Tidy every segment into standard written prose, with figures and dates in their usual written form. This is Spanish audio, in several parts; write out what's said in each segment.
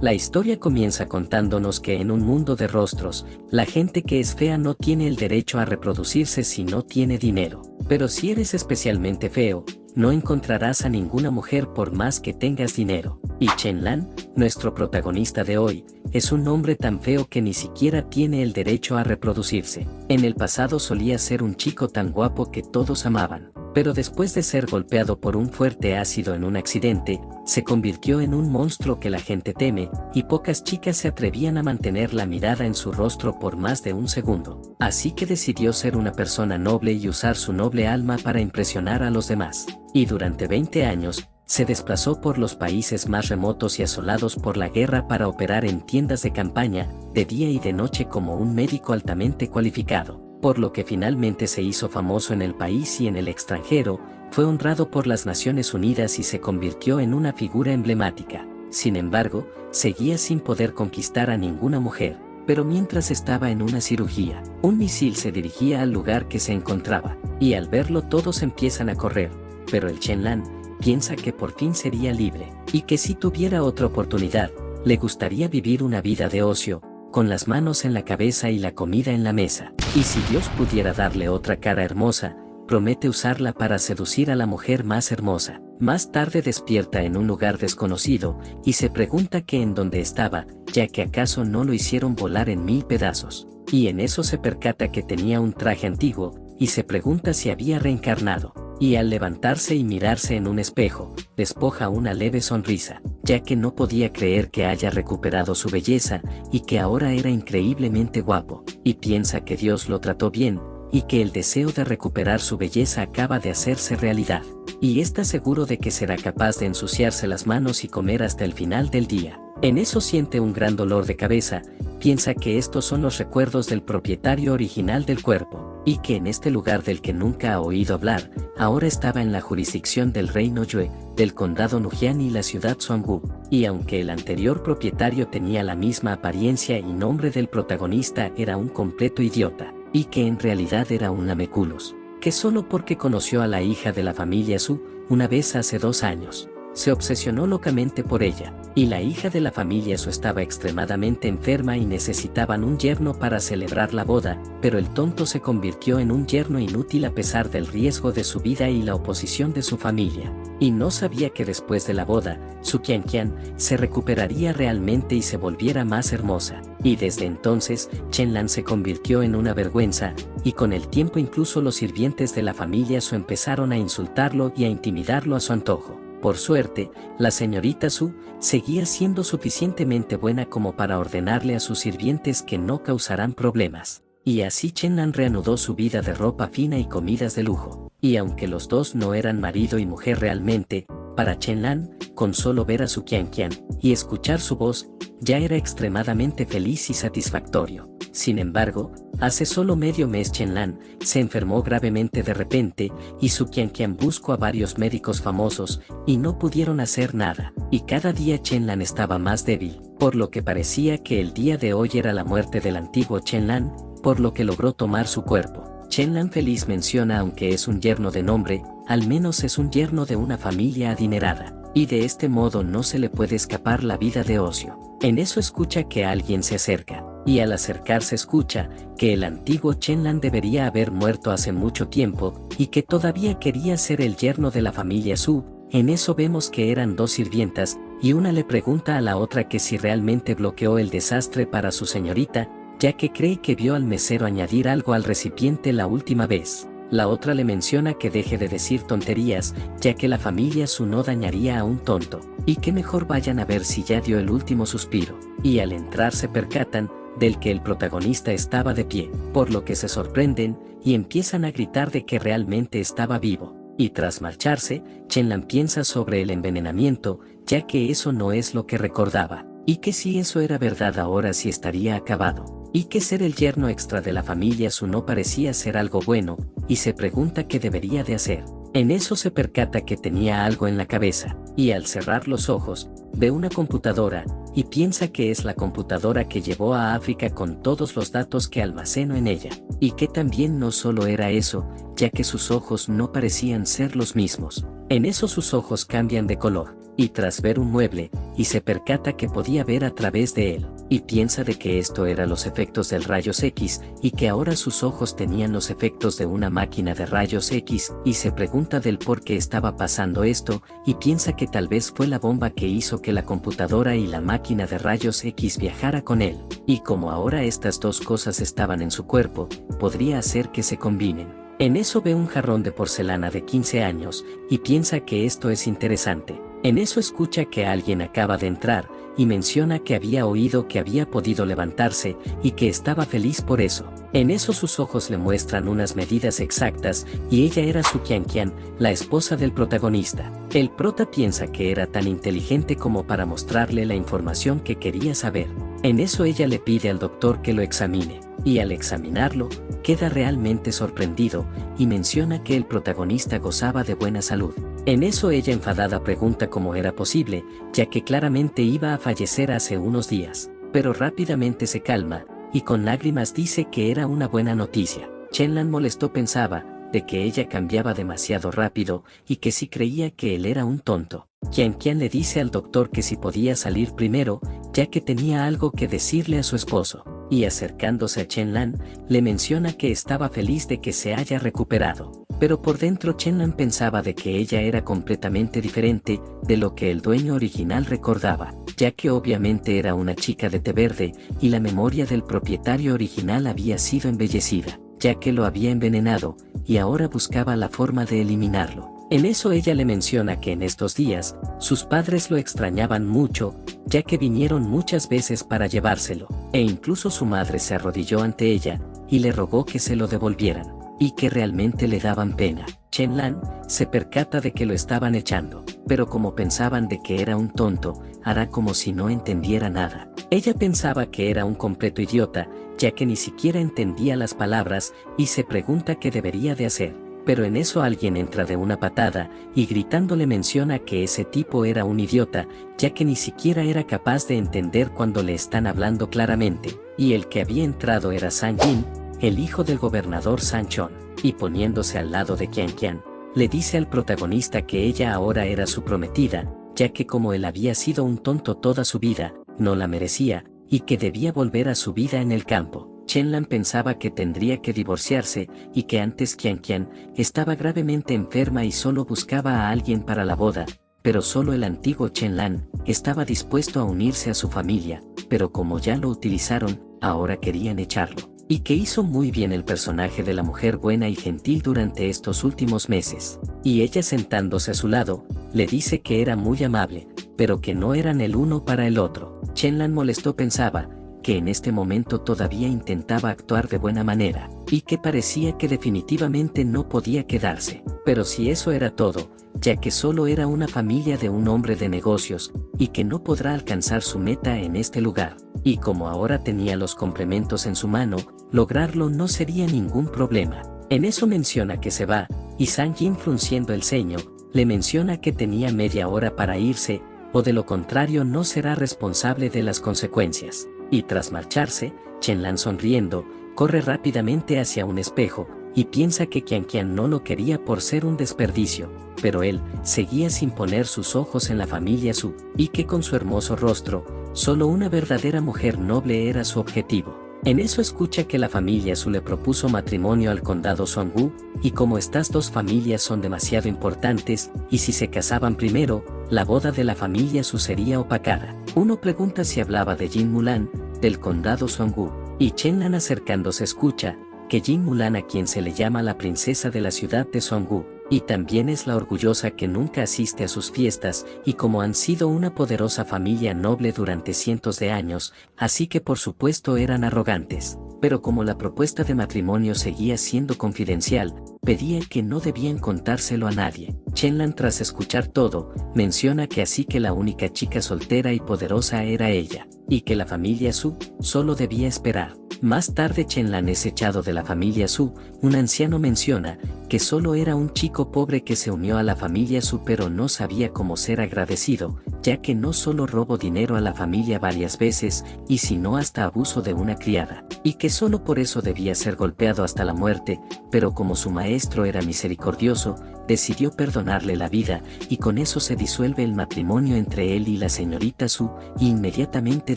La historia comienza contándonos que en un mundo de rostros, la gente que es fea no tiene el derecho a reproducirse si no tiene dinero. Pero si eres especialmente feo, no encontrarás a ninguna mujer por más que tengas dinero. Y Chen Lan, nuestro protagonista de hoy, es un hombre tan feo que ni siquiera tiene el derecho a reproducirse. En el pasado solía ser un chico tan guapo que todos amaban. Pero después de ser golpeado por un fuerte ácido en un accidente, se convirtió en un monstruo que la gente teme, y pocas chicas se atrevían a mantener la mirada en su rostro por más de un segundo. Así que decidió ser una persona noble y usar su noble alma para impresionar a los demás. Y durante 20 años, se desplazó por los países más remotos y asolados por la guerra para operar en tiendas de campaña, de día y de noche como un médico altamente cualificado. Por lo que finalmente se hizo famoso en el país y en el extranjero, fue honrado por las Naciones Unidas y se convirtió en una figura emblemática. Sin embargo, seguía sin poder conquistar a ninguna mujer, pero mientras estaba en una cirugía, un misil se dirigía al lugar que se encontraba, y al verlo todos empiezan a correr, pero el Chen Lan piensa que por fin sería libre, y que si tuviera otra oportunidad, le gustaría vivir una vida de ocio, con las manos en la cabeza y la comida en la mesa. Y si Dios pudiera darle otra cara hermosa, promete usarla para seducir a la mujer más hermosa. Más tarde despierta en un lugar desconocido, y se pregunta que en dónde estaba, ya que acaso no lo hicieron volar en 1000 pedazos. Y en eso se percata que tenía un traje antiguo, y se pregunta si había reencarnado. Y al levantarse y mirarse en un espejo, despoja una leve sonrisa, ya que no podía creer que haya recuperado su belleza, y que ahora era increíblemente guapo, y piensa que Dios lo trató bien, y que el deseo de recuperar su belleza acaba de hacerse realidad. Y está seguro de que será capaz de ensuciarse las manos y comer hasta el final del día. En eso siente un gran dolor de cabeza, piensa que estos son los recuerdos del propietario original del cuerpo, y que en este lugar del que nunca ha oído hablar, ahora estaba en la jurisdicción del reino Yue, del condado Nujian y la ciudad Suangwu, y aunque el anterior propietario tenía la misma apariencia y nombre del protagonista, era un completo idiota, y que en realidad era un lameculos, que solo porque conoció a la hija de la familia Su, una vez hace 2 años, se obsesionó locamente por ella, y la hija de la familia Su estaba extremadamente enferma y necesitaban un yerno para celebrar la boda, pero el tonto se convirtió en un yerno inútil a pesar del riesgo de su vida y la oposición de su familia, y no sabía que después de la boda, Su Qianqian se recuperaría realmente y se volviera más hermosa, y desde entonces, Chen Lan se convirtió en una vergüenza, y con el tiempo incluso los sirvientes de la familia Su empezaron a insultarlo y a intimidarlo a su antojo. Por suerte, la señorita Su seguía siendo suficientemente buena como para ordenarle a sus sirvientes que no causarán problemas. Y así Chen Lan reanudó su vida de ropa fina y comidas de lujo. Y aunque los dos no eran marido y mujer realmente, para Chen Lan, con solo ver a Su Qianqian y escuchar su voz, ya era extremadamente feliz y satisfactorio. Sin embargo, hace solo medio mes Chen Lan se enfermó gravemente de repente, y Su Qianqian buscó a varios médicos famosos, y no pudieron hacer nada, y cada día Chen Lan estaba más débil, por lo que parecía que el día de hoy era la muerte del antiguo Chen Lan, por lo que logró tomar su cuerpo. Chen Lan feliz menciona aunque es un yerno de nombre, al menos es un yerno de una familia adinerada, y de este modo no se le puede escapar la vida de ocio. En eso escucha que alguien se acerca, y al acercarse escucha que el antiguo Chen Lan debería haber muerto hace mucho tiempo, y que todavía quería ser el yerno de la familia Su. En eso vemos que eran 2 sirvientas, y una le pregunta a la otra que si realmente bloqueó el desastre para su señorita, ya que cree que vio al mesero añadir algo al recipiente la última vez. La otra le menciona que deje de decir tonterías, ya que la familia Su no dañaría a un tonto, y que mejor vayan a ver si ya dio el último suspiro. Y al entrar se percatan del que el protagonista estaba de pie, por lo que se sorprenden y empiezan a gritar de que realmente estaba vivo. Y tras marcharse, Chen Lan piensa sobre el envenenamiento, ya que eso no es lo que recordaba, y que si eso era verdad ahora sí estaría acabado, y que ser el yerno extra de la familia Su no parecía ser algo bueno, y se pregunta qué debería de hacer. En eso se percata que tenía algo en la cabeza, y al cerrar los ojos, ve una computadora, y piensa que es la computadora que llevó a África con todos los datos que almaceno en ella, y que también no solo era eso, ya que sus ojos no parecían ser los mismos. En eso sus ojos cambian de color, y tras ver un mueble, y se percata que podía ver a través de él, y piensa de que esto era los efectos del rayos X, y que ahora sus ojos tenían los efectos de una máquina de rayos X, y se pregunta del por qué estaba pasando esto, y piensa que tal vez fue la bomba que hizo que la computadora y la máquina de rayos X viajara con él, y como ahora estas dos cosas estaban en su cuerpo, podría hacer que se combinen. En eso ve un jarrón de porcelana de 15 años, y piensa que esto es interesante. En eso escucha que alguien acaba de entrar, y menciona que había oído que había podido levantarse, y que estaba feliz por eso. En eso sus ojos le muestran unas medidas exactas, y ella era Su Qian, la esposa del protagonista. El prota piensa que era tan inteligente como para mostrarle la información que quería saber. En eso ella le pide al doctor que lo examine, y al examinarlo, queda realmente sorprendido, y menciona que el protagonista gozaba de buena salud. En eso ella enfadada pregunta cómo era posible, ya que claramente iba a fallecer hace unos días, pero rápidamente se calma, y con lágrimas dice que era una buena noticia. Chen-lan molestó pensaba, de que ella cambiaba demasiado rápido, y que si creía que él era un tonto. Qian le dice al doctor que si podía salir primero, ya que tenía algo que decirle a su esposo, y acercándose a Chen-lan, le menciona que estaba feliz de que se haya recuperado. Pero por dentro Chen-lan pensaba de que ella era completamente diferente de lo que el dueño original recordaba, ya que obviamente era una chica de té verde, y la memoria del propietario original había sido embellecida, ya que lo había envenenado, y ahora buscaba la forma de eliminarlo. En eso ella le menciona que en estos días, sus padres lo extrañaban mucho, ya que vinieron muchas veces para llevárselo, e incluso su madre se arrodilló ante ella, y le rogó que se lo devolvieran, y que realmente le daban pena. Chen-lan se percata de que lo estaban echando, pero como pensaban de que era un tonto, hará como si no entendiera nada. Ella pensaba que era un completo idiota, ya que ni siquiera entendía las palabras, y se pregunta qué debería de hacer. Pero en eso alguien entra de una patada, y gritando le menciona que ese tipo era un idiota, ya que ni siquiera era capaz de entender cuando le están hablando claramente, y el que había entrado era Sang-jin, el hijo del gobernador Sang-chon, y poniéndose al lado de Qian, le dice al protagonista que ella ahora era su prometida, ya que como él había sido un tonto toda su vida, no la merecía, y que debía volver a su vida en el campo. Chen-lan pensaba que tendría que divorciarse, y que antes Qian estaba gravemente enferma y solo buscaba a alguien para la boda, pero solo el antiguo Chen-lan estaba dispuesto a unirse a su familia, pero como ya lo utilizaron, ahora querían echarlo. Y que hizo muy bien el personaje de la mujer buena y gentil durante estos últimos meses. Y ella sentándose a su lado, le dice que era muy amable, pero que no eran el uno para el otro. Chen-lan molestó pensaba, que en este momento todavía intentaba actuar de buena manera, y que parecía que definitivamente no podía quedarse. Pero si eso era todo, ya que solo era una familia de un hombre de negocios, y que no podrá alcanzar su meta en este lugar, y como ahora tenía los complementos en su mano, lograrlo no sería ningún problema. En eso menciona que se va, y Sang-jin frunciendo el ceño, le menciona que tenía media hora para irse, o de lo contrario no será responsable de las consecuencias. Y tras marcharse, Chen-lan sonriendo, corre rápidamente hacia un espejo, y piensa que Qian no lo quería por ser un desperdicio, pero él seguía sin poner sus ojos en la familia Su, y que con su hermoso rostro, solo una verdadera mujer noble era su objetivo. En eso escucha que la familia Su le propuso matrimonio al condado Songu, y como estas dos familias son demasiado importantes, y si se casaban primero, la boda de la familia Su sería opacada. Uno pregunta si hablaba de Jin Mulan, del condado Songu, y Chen-lan acercándose escucha que Jin Mulan, a quien se le llama la princesa de la ciudad de Songu, y también es la orgullosa que nunca asiste a sus fiestas, y como han sido una poderosa familia noble durante cientos de años, así que por supuesto eran arrogantes, pero como la propuesta de matrimonio seguía siendo confidencial, pedía que no debían contárselo a nadie. Chen-lan tras escuchar todo, menciona que así que la única chica soltera y poderosa era ella, y que la familia Su solo debía esperar. Más tarde Chen-lan es echado de la familia Su, un anciano menciona que solo era un chico pobre que se unió a la familia Su pero no sabía cómo ser agradecido, ya que no solo robó dinero a la familia varias veces, y sino hasta abuso de una criada, y que solo por eso debía ser golpeado hasta la muerte, pero como su maestro era misericordioso, decidió perdonarle la vida, y con eso se disuelve el matrimonio entre él y la señorita Su, y inmediatamente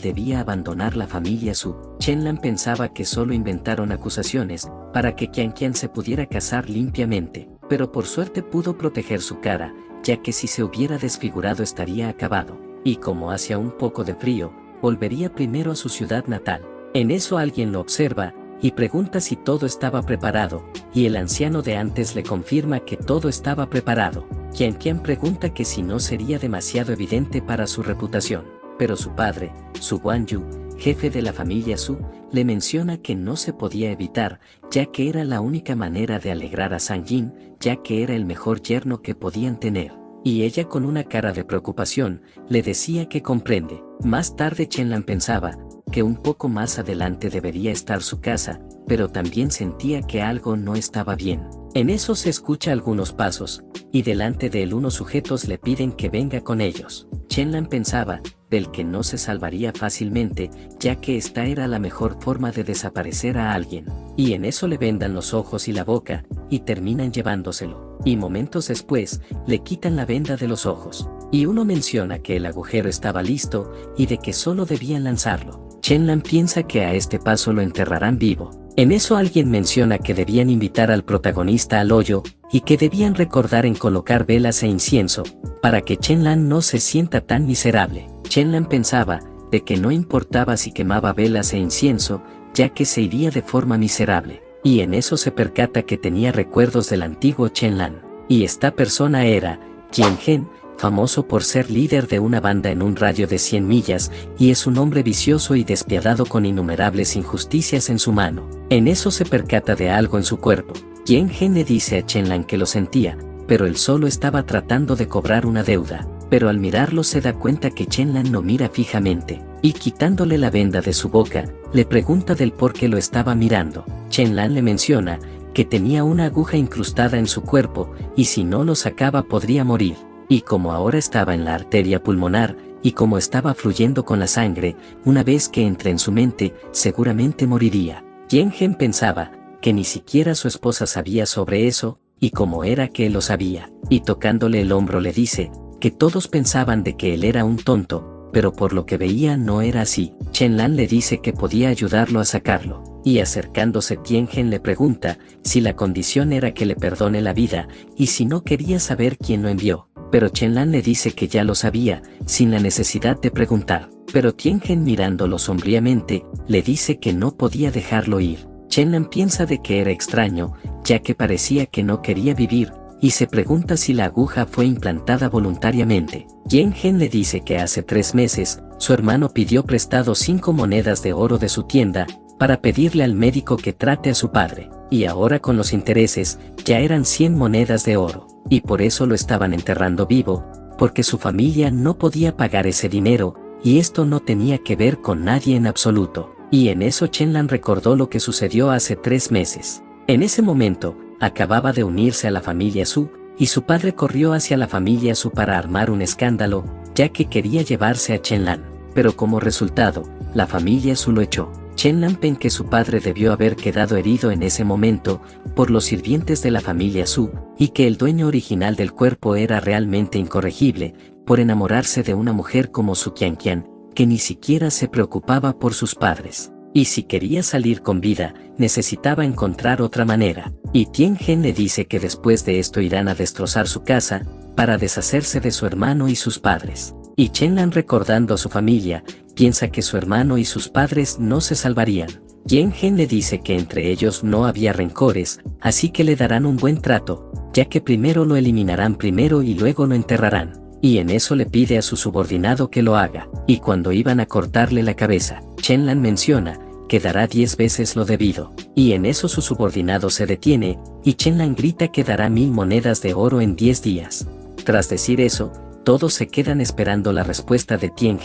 debía abandonar la familia Su. Chen-lan pensaba que solo inventaron acusaciones, para que Qian se pudiera casar limpiamente, pero por suerte pudo proteger su cara, ya que si se hubiera desfigurado estaría acabado, y como hacía un poco de frío, volvería primero a su ciudad natal. En eso alguien lo observa, y pregunta si todo estaba preparado, y el anciano de antes le confirma que todo estaba preparado. Qian pregunta que si no sería demasiado evidente para su reputación, pero su padre, Su Guanyu, jefe de la familia Su, le menciona que no se podía evitar, ya que era la única manera de alegrar a Sang Jin, ya que era el mejor yerno que podían tener. Y ella con una cara de preocupación, le decía que comprende. Más tarde Chen-lan pensaba que un poco más adelante debería estar su casa, pero también sentía que algo no estaba bien. En eso se escucha algunos pasos, y delante de él unos sujetos le piden que venga con ellos. Chen-lan pensaba del que no se salvaría fácilmente, ya que esta era la mejor forma de desaparecer a alguien. Y en eso le vendan los ojos y la boca, y terminan llevándoselo. Y momentos después, le quitan la venda de los ojos. Y uno menciona que el agujero estaba listo, y de que solo debían lanzarlo. Chen-lan piensa que a este paso lo enterrarán vivo. En eso alguien menciona que debían invitar al protagonista al hoyo, y que debían recordar en colocar velas e incienso, para que Chen-lan no se sienta tan miserable. Chen-lan pensaba de que no importaba si quemaba velas e incienso, ya que se iría de forma miserable. Y en eso se percata que tenía recuerdos del antiguo Chen-lan. Y esta persona era Qian, famoso por ser líder de una banda en un radio de 100 millas, y es un hombre vicioso y despiadado con innumerables injusticias en su mano. En eso se percata de algo en su cuerpo. Qian le dice a Chen-lan que lo sentía, pero él solo estaba tratando de cobrar una deuda. Pero al mirarlo se da cuenta que Chen-lan lo mira fijamente, y quitándole la venda de su boca, le pregunta del por qué lo estaba mirando. Chen-lan le menciona que tenía una aguja incrustada en su cuerpo, y si no lo sacaba podría morir. Y como ahora estaba en la arteria pulmonar, y como estaba fluyendo con la sangre, una vez que entre en su mente, seguramente moriría. Qian pensaba que ni siquiera su esposa sabía sobre eso, y cómo era que él lo sabía, y tocándole el hombro le dice que todos pensaban de que él era un tonto, pero por lo que veía no era así. Chen-lan le dice que podía ayudarlo a sacarlo, y acercándose Qian le pregunta si la condición era que le perdone la vida, y si no quería saber quién lo envió. Pero Chen-lan le dice que ya lo sabía, sin la necesidad de preguntar. Pero Qian mirándolo sombríamente, le dice que no podía dejarlo ir. Chen-lan piensa de que era extraño, ya que parecía que no quería vivir, y se pregunta si la aguja fue implantada voluntariamente. Qian le dice que hace 3 meses, su hermano pidió prestado 5 monedas de oro de su tienda, para pedirle al médico que trate a su padre, y ahora con los intereses, ya eran 100 monedas de oro, y por eso lo estaban enterrando vivo, porque su familia no podía pagar ese dinero, y esto no tenía que ver con nadie en absoluto. Y en eso Chen-lan recordó lo que sucedió hace 3 meses. En ese momento, acababa de unirse a la familia Su, y su padre corrió hacia la familia Su para armar un escándalo, ya que quería llevarse a Chen-lan, pero como resultado, la familia Su lo echó. Chen-lan pen que su padre debió haber quedado herido en ese momento, por los sirvientes de la familia Su, y que el dueño original del cuerpo era realmente incorregible, por enamorarse de una mujer como Su Qian, que ni siquiera se preocupaba por sus padres. Y si quería salir con vida, necesitaba encontrar otra manera. Y Qian le dice que después de esto irán a destrozar su casa, para deshacerse de su hermano y sus padres. Y Chen-lan recordando a su familia, piensa que su hermano y sus padres no se salvarían. Qian le dice que entre ellos no había rencores, así que le darán un buen trato, ya que primero lo eliminarán primero y luego lo enterrarán. Y en eso le pide a su subordinado que lo haga, y cuando iban a cortarle la cabeza, Chen-lan menciona que dará 10 veces lo debido, y en eso su subordinado se detiene, y Chen-lan grita que dará 1000 monedas de oro en 10 días. Tras decir eso, todos se quedan esperando la respuesta de Qian,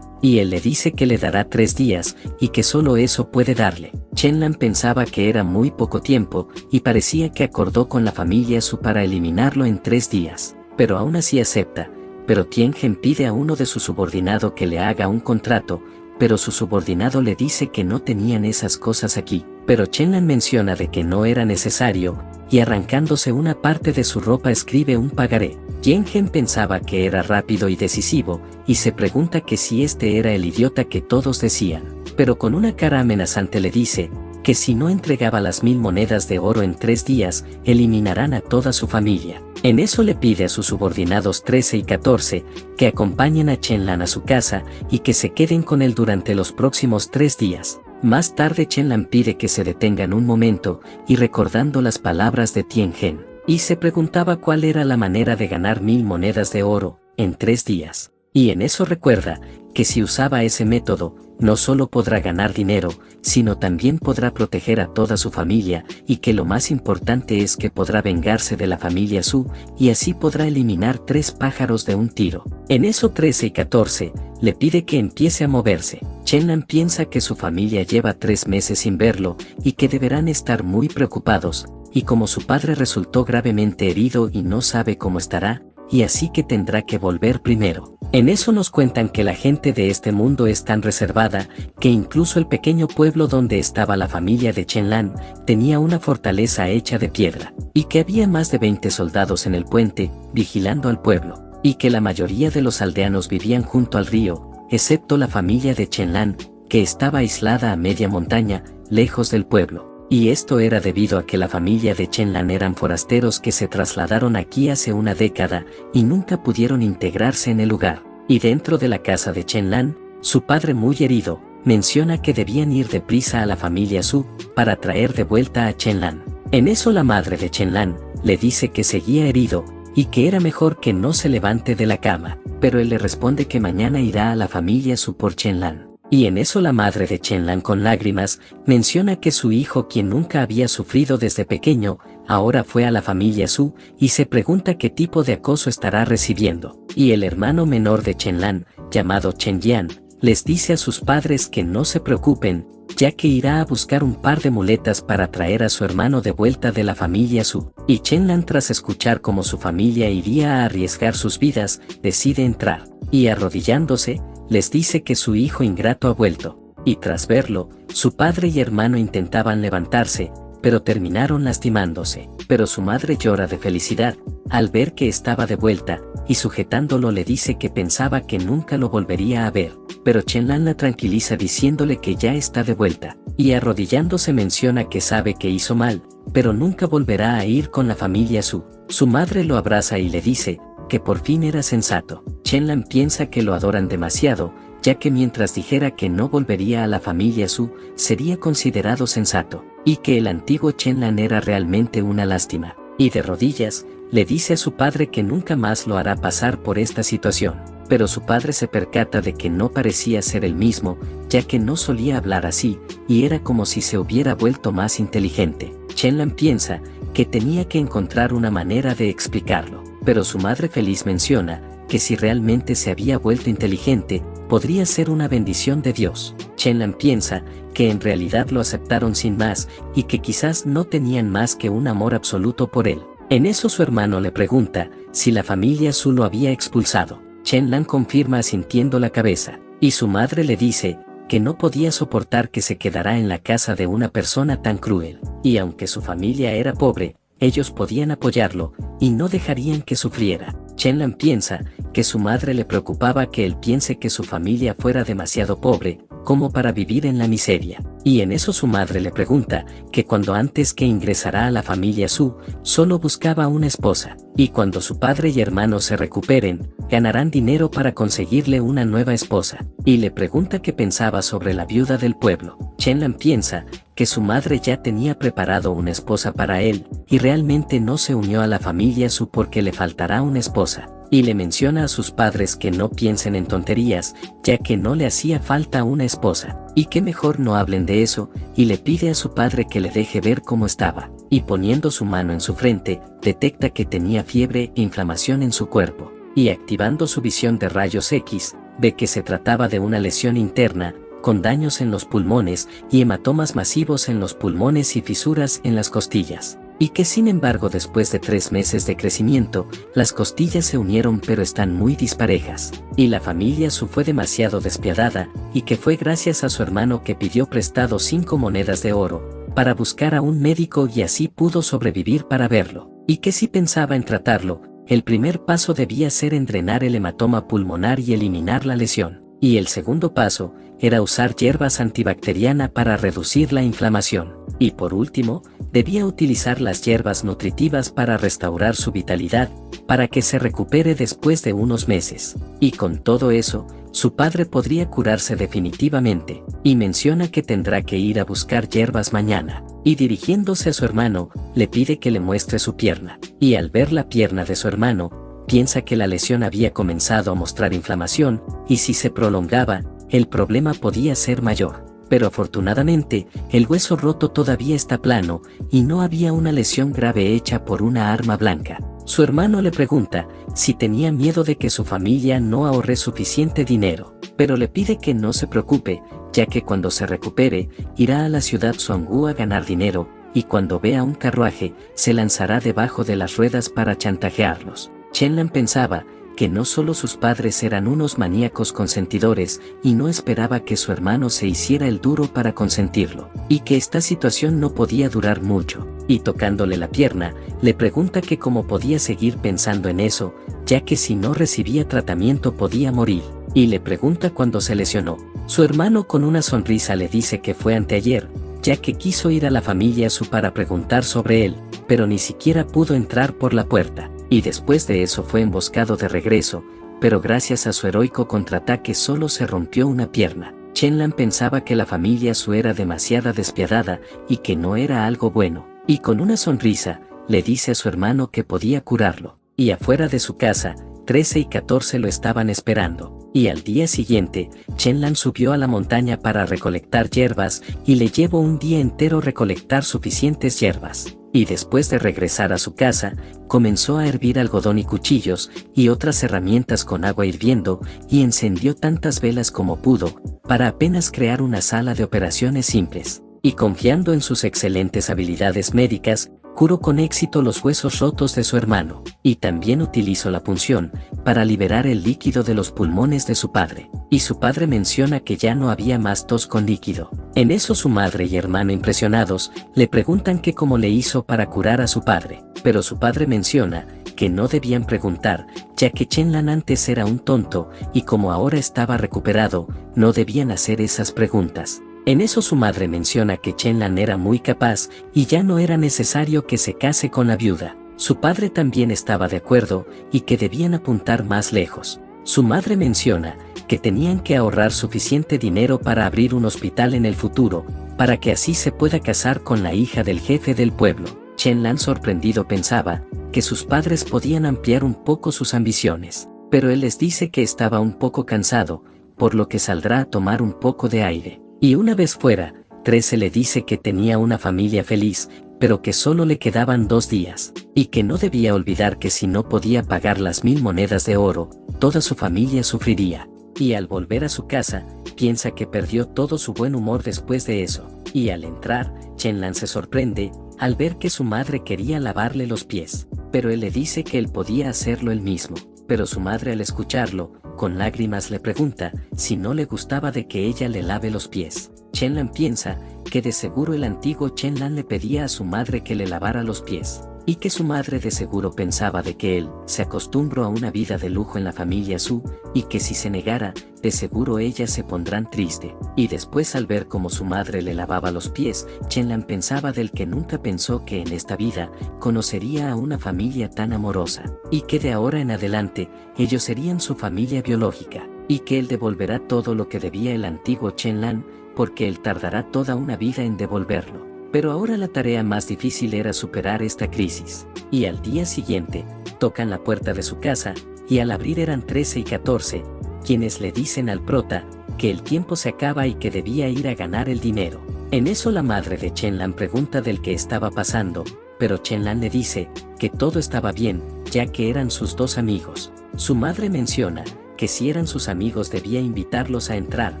y él le dice que le dará 3 días, y que solo eso puede darle. Chen-lan pensaba que era muy poco tiempo, y parecía que acordó con la familia Su para eliminarlo en 3 días, pero aún así acepta. Pero Qian pide a uno de sus subordinados que le haga un contrato, pero su subordinado le dice que no tenían esas cosas aquí. Pero Chenlan menciona de que no era necesario, y arrancándose una parte de su ropa escribe un pagaré. Tiangen pensaba que era rápido y decisivo, y se pregunta que si este era el idiota que todos decían. Pero con una cara amenazante le dice que si no entregaba las 1000 monedas de oro en 3 días, eliminarán a toda su familia. En eso le pide a sus subordinados 13 y 14 que acompañen a Chenlan a su casa y que se queden con él durante los próximos 3 días. Más tarde Chenlan pide que se detengan un momento y recordando las palabras de Tiangen, y se preguntaba cuál era la manera de ganar 1000 monedas de oro en 3 días. Y en eso recuerda que si usaba ese método, no solo podrá ganar dinero, sino también podrá proteger a toda su familia, y que lo más importante es que podrá vengarse de la familia Su, y así podrá eliminar 3 pájaros de un tiro. En eso 13 y 14, le pide que empiece a moverse. Chenlan piensa que su familia lleva 3 meses sin verlo, y que deberán estar muy preocupados, y como su padre resultó gravemente herido y no sabe cómo estará, y así que tendrá que volver primero. En eso nos cuentan que la gente de este mundo es tan reservada, que incluso el pequeño pueblo donde estaba la familia de Chenlan, tenía una fortaleza hecha de piedra, y que había más de 20 soldados en el puente, vigilando al pueblo, y que la mayoría de los aldeanos vivían junto al río, excepto la familia de Chenlan, que estaba aislada a media montaña, lejos del pueblo. Y esto era debido a que la familia de Chenlan eran forasteros que se trasladaron aquí hace una década y nunca pudieron integrarse en el lugar. Y dentro de la casa de Chenlan, su padre muy herido, menciona que debían ir deprisa a la familia Su para traer de vuelta a Chenlan. En eso la madre de Chenlan le dice que seguía herido y que era mejor que no se levante de la cama, pero él le responde que mañana irá a la familia Su por Chenlan. Y en eso la madre de Chenlan con lágrimas menciona que su hijo, quien nunca había sufrido desde pequeño, ahora fue a la familia Su y se pregunta qué tipo de acoso estará recibiendo. Y el hermano menor de Chenlan, llamado Chen Yan, les dice a sus padres que no se preocupen, ya que irá a buscar un par de muletas para traer a su hermano de vuelta de la familia Su. Y Chenlan, tras escuchar cómo su familia iría a arriesgar sus vidas, decide entrar, y arrodillándose, les dice que su hijo ingrato ha vuelto, y tras verlo, su padre y hermano intentaban levantarse, pero terminaron lastimándose. Pero su madre llora de felicidad, al ver que estaba de vuelta, y sujetándolo le dice que pensaba que nunca lo volvería a ver, pero Chenlan la tranquiliza diciéndole que ya está de vuelta, y arrodillándose menciona que sabe que hizo mal, pero nunca volverá a ir con la familia Su. Su madre lo abraza y le dice que por fin era sensato. Chenlan piensa que lo adoran demasiado, ya que mientras dijera que no volvería a la familia Su, sería considerado sensato, y que el antiguo Chenlan era realmente una lástima. Y de rodillas, le dice a su padre que nunca más lo hará pasar por esta situación. Pero su padre se percata de que no parecía ser el mismo, ya que no solía hablar así, y era como si se hubiera vuelto más inteligente. Chenlan piensa que tenía que encontrar una manera de explicarlo, pero su madre feliz menciona que si realmente se había vuelto inteligente, podría ser una bendición de Dios. Chenlan piensa que en realidad lo aceptaron sin más y que quizás no tenían más que un amor absoluto por él. En eso su hermano le pregunta si la familia Su lo había expulsado. Chenlan confirma asintiendo la cabeza, y su madre le dice que no podía soportar que se quedara en la casa de una persona tan cruel, y aunque su familia era pobre, ellos podían apoyarlo, y no dejarían que sufriera. Chenlan piensa que su madre le preocupaba que él piense que su familia fuera demasiado pobre, como para vivir en la miseria. Y en eso su madre le pregunta que cuando antes que ingresará a la familia Su, solo buscaba una esposa, y cuando su padre y hermano se recuperen, ganarán dinero para conseguirle una nueva esposa. Y le pregunta qué pensaba sobre la viuda del pueblo. Chenlan piensa que su madre ya tenía preparado una esposa para él, y realmente no se unió a la familia Su porque le faltará una esposa. Y le menciona a sus padres que no piensen en tonterías, ya que no le hacía falta una esposa, y que mejor no hablen de eso, y le pide a su padre que le deje ver cómo estaba, y poniendo su mano en su frente, detecta que tenía fiebre e inflamación en su cuerpo, y activando su visión de rayos X, ve que se trataba de una lesión interna, con daños en los pulmones y hematomas masivos en los pulmones y fisuras en las costillas. y que sin embargo después de 3 meses de crecimiento, las costillas se unieron pero están muy disparejas, y la familia Su fue demasiado despiadada, y que fue gracias a su hermano que pidió prestado 5 monedas de oro, para buscar a un médico y así pudo sobrevivir para verlo, y que si pensaba en tratarlo, el primer paso debía ser en drenar el hematoma pulmonar y eliminar la lesión, y el segundo paso era usar hierbas antibacteriana para reducir la inflamación, y por último, debía utilizar las hierbas nutritivas para restaurar su vitalidad, para que se recupere después de unos meses, y con todo eso, su padre podría curarse definitivamente, y menciona que tendrá que ir a buscar hierbas mañana, y dirigiéndose a su hermano, le pide que le muestre su pierna, y al ver la pierna de su hermano, piensa que la lesión había comenzado a mostrar inflamación, y si se prolongaba, el problema podía ser mayor. Pero afortunadamente, el hueso roto todavía está plano, y no había una lesión grave hecha por una arma blanca. Su hermano le pregunta si tenía miedo de que su familia no ahorre suficiente dinero, pero le pide que no se preocupe, ya que cuando se recupere, irá a la ciudad Suangú a ganar dinero, y cuando vea un carruaje, se lanzará debajo de las ruedas para chantajearlos. Chen-lan pensaba que no solo sus padres eran unos maníacos consentidores, y no esperaba que su hermano se hiciera el duro para consentirlo, y que esta situación no podía durar mucho, y tocándole la pierna, le pregunta que cómo podía seguir pensando en eso, ya que si no recibía tratamiento podía morir, y le pregunta cuándo se lesionó. Su hermano con una sonrisa le dice que fue anteayer, ya que quiso ir a la familia Su para preguntar sobre él, pero ni siquiera pudo entrar por la puerta. Y después de eso fue emboscado de regreso, pero gracias a su heroico contraataque solo se rompió una pierna. Chen-lan pensaba que la familia Su era demasiado despiadada y que no era algo bueno, y con una sonrisa, le dice a su hermano que podía curarlo, y afuera de su casa, 13 y 14 lo estaban esperando, y al día siguiente, Chen-lan subió a la montaña para recolectar hierbas y le llevó un día entero recolectar suficientes hierbas. Y después de regresar a su casa, comenzó a hervir algodón y cuchillos, y otras herramientas con agua hirviendo, y encendió tantas velas como pudo, para apenas crear una sala de operaciones simples. Y confiando en sus excelentes habilidades médicas, curó con éxito los huesos rotos de su hermano, y también utilizó la punción, para liberar el líquido de los pulmones de su padre. Y su padre menciona que ya no había más tos con líquido. En eso su madre y hermano impresionados, le preguntan que cómo le hizo para curar a su padre, pero su padre menciona que no debían preguntar, ya que Chen-lan antes era un tonto, y como ahora estaba recuperado, no debían hacer esas preguntas. En eso su madre menciona que Chen-lan era muy capaz, y ya no era necesario que se case con la viuda. Su padre también estaba de acuerdo, y que debían apuntar más lejos. Su madre menciona que tenían que ahorrar suficiente dinero para abrir un hospital en el futuro, para que así se pueda casar con la hija del jefe del pueblo. Chen-lan sorprendido pensaba que sus padres podían ampliar un poco sus ambiciones, pero él les dice que estaba un poco cansado, por lo que saldrá a tomar un poco de aire. Y una vez fuera, 13 le dice que tenía una familia feliz, pero que solo le quedaban 2 días, y que no debía olvidar que si no podía pagar las 1000 monedas de oro, toda su familia sufriría. Y al volver a su casa, piensa que perdió todo su buen humor después de eso, y al entrar, Chen-lan se sorprende, al ver que su madre quería lavarle los pies, pero él le dice que él podía hacerlo él mismo, pero su madre al escucharlo, con lágrimas le pregunta si no le gustaba de que ella le lave los pies. Chen-lan piensa que de seguro el antiguo Chen-lan le pedía a su madre que le lavara los pies, y que su madre de seguro pensaba de que él se acostumbró a una vida de lujo en la familia Su, y que si se negara, de seguro ella se pondrán triste. Y después al ver cómo su madre le lavaba los pies, Chen-lan pensaba del que nunca pensó que en esta vida conocería a una familia tan amorosa, y que de ahora en adelante ellos serían su familia biológica, y que él devolverá todo lo que debía el antiguo Chen-lan, porque él tardará toda una vida en devolverlo. Pero ahora la tarea más difícil era superar esta crisis. Y al día siguiente, tocan la puerta de su casa, y al abrir eran 13 y 14, quienes le dicen al prota que el tiempo se acaba y que debía ir a ganar el dinero. En eso la madre de Chen-lan pregunta del que estaba pasando, pero Chen-lan le dice que todo estaba bien, ya que eran sus 2 amigos. Su madre menciona que si eran sus amigos debía invitarlos a entrar,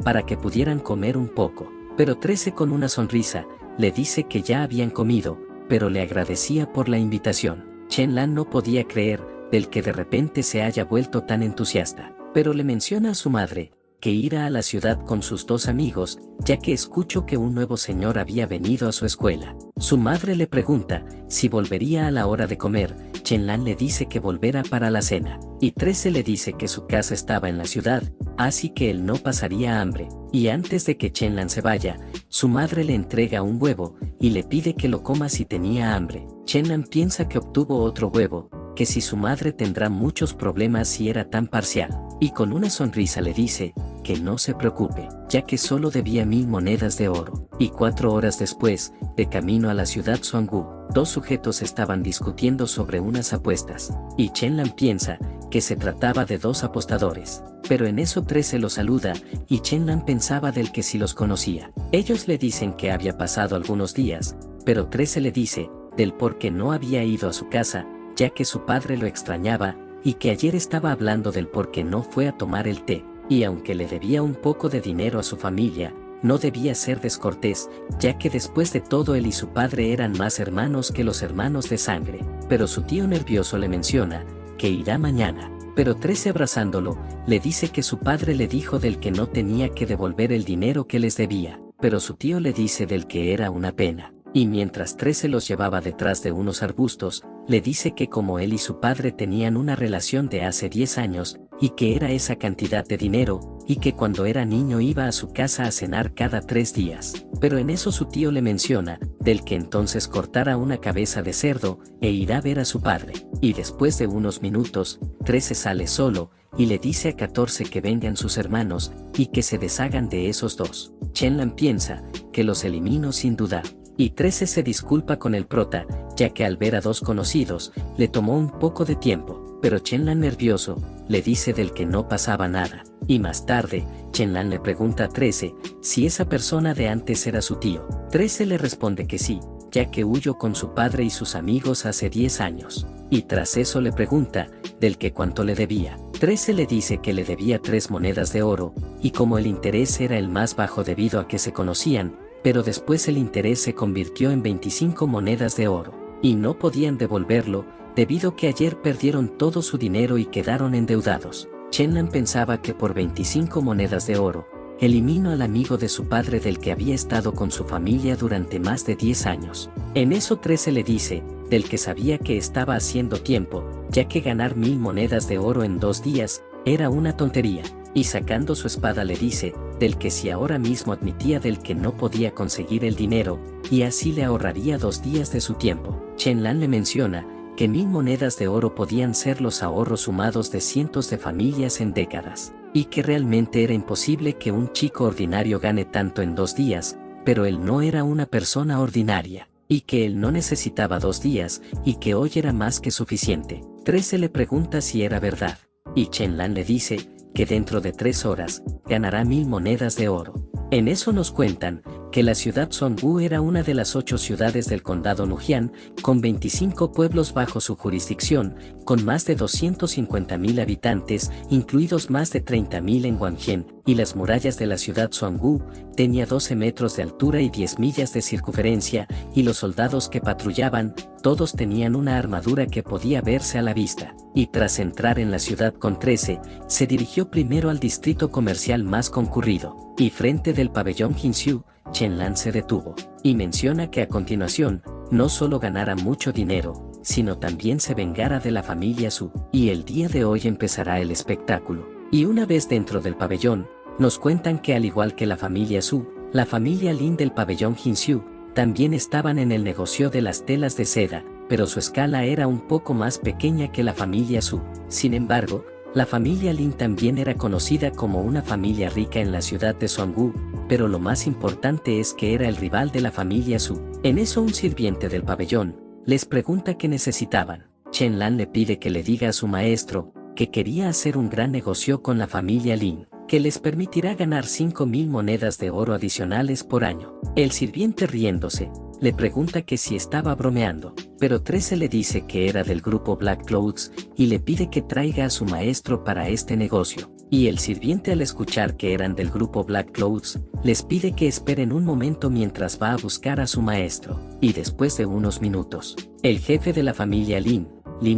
para que pudieran comer un poco, pero 13 con una sonrisa, le dice que ya habían comido, pero le agradecía por la invitación. Chen Lan no podía creer del que de repente se haya vuelto tan entusiasta, pero le menciona a su madre que irá a la ciudad con sus dos amigos, ya que escuchó que un nuevo señor había venido a su escuela. Su madre le pregunta si volvería a la hora de comer. Chen Lan le dice que volverá para la cena, y 13 le dice que su casa estaba en la ciudad, así que él no pasaría hambre. Y antes de que Chen Lan se vaya, su madre le entrega un huevo y le pide que lo coma si tenía hambre. Chen Lan piensa que obtuvo otro huevo, que si su madre tendrá muchos problemas si era tan parcial, y con una sonrisa le dice que no se preocupe, ya que solo debía 1000 monedas de oro. Y 4 horas después, de camino a la ciudad Xuangu, dos sujetos estaban discutiendo sobre unas apuestas, y Chen Lan piensa que se trataba de dos apostadores. Pero en eso 13 los saluda, y Chen Lan pensaba del que sí los conocía. Ellos le dicen que había pasado algunos días, pero 13 le dice del por qué no había ido a su casa, ya que su padre lo extrañaba, y que ayer estaba hablando del por qué no fue a tomar el té, y aunque le debía un poco de dinero a su familia, no debía ser descortés, ya que después de todo él y su padre eran más hermanos que los hermanos de sangre. Pero su tío nervioso le menciona que irá mañana, pero 13 abrazándolo, le dice que su padre le dijo del que no tenía que devolver el dinero que les debía, pero su tío le dice del que era una pena. Y mientras 13 los llevaba detrás de unos arbustos, le dice que como él y su padre tenían una relación de hace 10 años, y que era esa cantidad de dinero, y que cuando era niño iba a su casa a cenar cada 3 días. Pero en eso su tío le menciona del que entonces cortara una cabeza de cerdo e irá a ver a su padre. Y después de unos minutos, 13 sale solo, y le dice a 14 que vengan sus hermanos, y que se deshagan de esos dos. Chen Lan piensa que los eliminó sin dudar. Y 13 se disculpa con el prota, ya que al ver a dos conocidos, le tomó un poco de tiempo, pero Chen Lan nervioso, le dice del que no pasaba nada. Y más tarde, Chen Lan le pregunta a 13 si esa persona de antes era su tío. 13 le responde que sí, ya que huyó con su padre y sus amigos hace 10 años. Y tras eso le pregunta del que cuánto le debía. 13 le dice que le debía 3 monedas de oro, y como el interés era el más bajo debido a que se conocían, pero después el interés se convirtió en 25 monedas de oro, y no podían devolverlo, debido que ayer perdieron todo su dinero y quedaron endeudados. Chen Lan pensaba que por 25 monedas de oro, eliminó al amigo de su padre del que había estado con su familia durante más de 10 años. En eso 13 le dice del que sabía que estaba haciendo tiempo, ya que ganar 1000 monedas de oro en 2 días era una tontería. Y sacando su espada le dice del que si ahora mismo admitía del que no podía conseguir el dinero, y así le ahorraría 2 días de su tiempo. Chen Lan le menciona que 1000 monedas de oro podían ser los ahorros sumados de cientos de familias en décadas, y que realmente era imposible que un chico ordinario gane tanto en 2 días, pero él no era una persona ordinaria, y que él no necesitaba 2 días, y que hoy era más que suficiente. 13 le pregunta si era verdad, y Chen Lan le dice que dentro de 3 horas, ganará 1000 monedas de oro. En eso nos cuentan que la ciudad Xuangu era una de las 8 ciudades del condado Nujian, con 25 pueblos bajo su jurisdicción, con más de 250.000 habitantes, incluidos más de 30.000 en Guangzhou, y las murallas de la ciudad Xuangu tenía 12 metros de altura y 10 millas de circunferencia, y los soldados que patrullaban, todos tenían una armadura que podía verse a la vista. Y tras entrar en la ciudad con 13, se dirigió primero al distrito comercial más concurrido, y frente del pabellón Jinxiu, Chen Lan se detuvo, y menciona que a continuación, no solo ganara mucho dinero, sino también se vengara de la familia Su, y el día de hoy empezará el espectáculo. Y una vez dentro del pabellón, nos cuentan que al igual que la familia Su, la familia Lin del pabellón Jinxiu, también estaban en el negocio de las telas de seda, pero su escala era un poco más pequeña que la familia Su. Sin embargo, la familia Lin también era conocida como una familia rica en la ciudad de Xuangu, pero lo más importante es que era el rival de la familia Su. En eso un sirviente del pabellón les pregunta qué necesitaban. Chen Lan le pide que le diga a su maestro que quería hacer un gran negocio con la familia Lin, que les permitirá ganar 5000 monedas de oro adicionales por año. El sirviente riéndose, le pregunta que si estaba bromeando, pero 13 le dice que era del grupo Black Clouds y le pide que traiga a su maestro para este negocio. y el sirviente al escuchar que eran del grupo Black Clothes, les pide que esperen un momento mientras va a buscar a su maestro, y después de unos minutos, el jefe de la familia Lin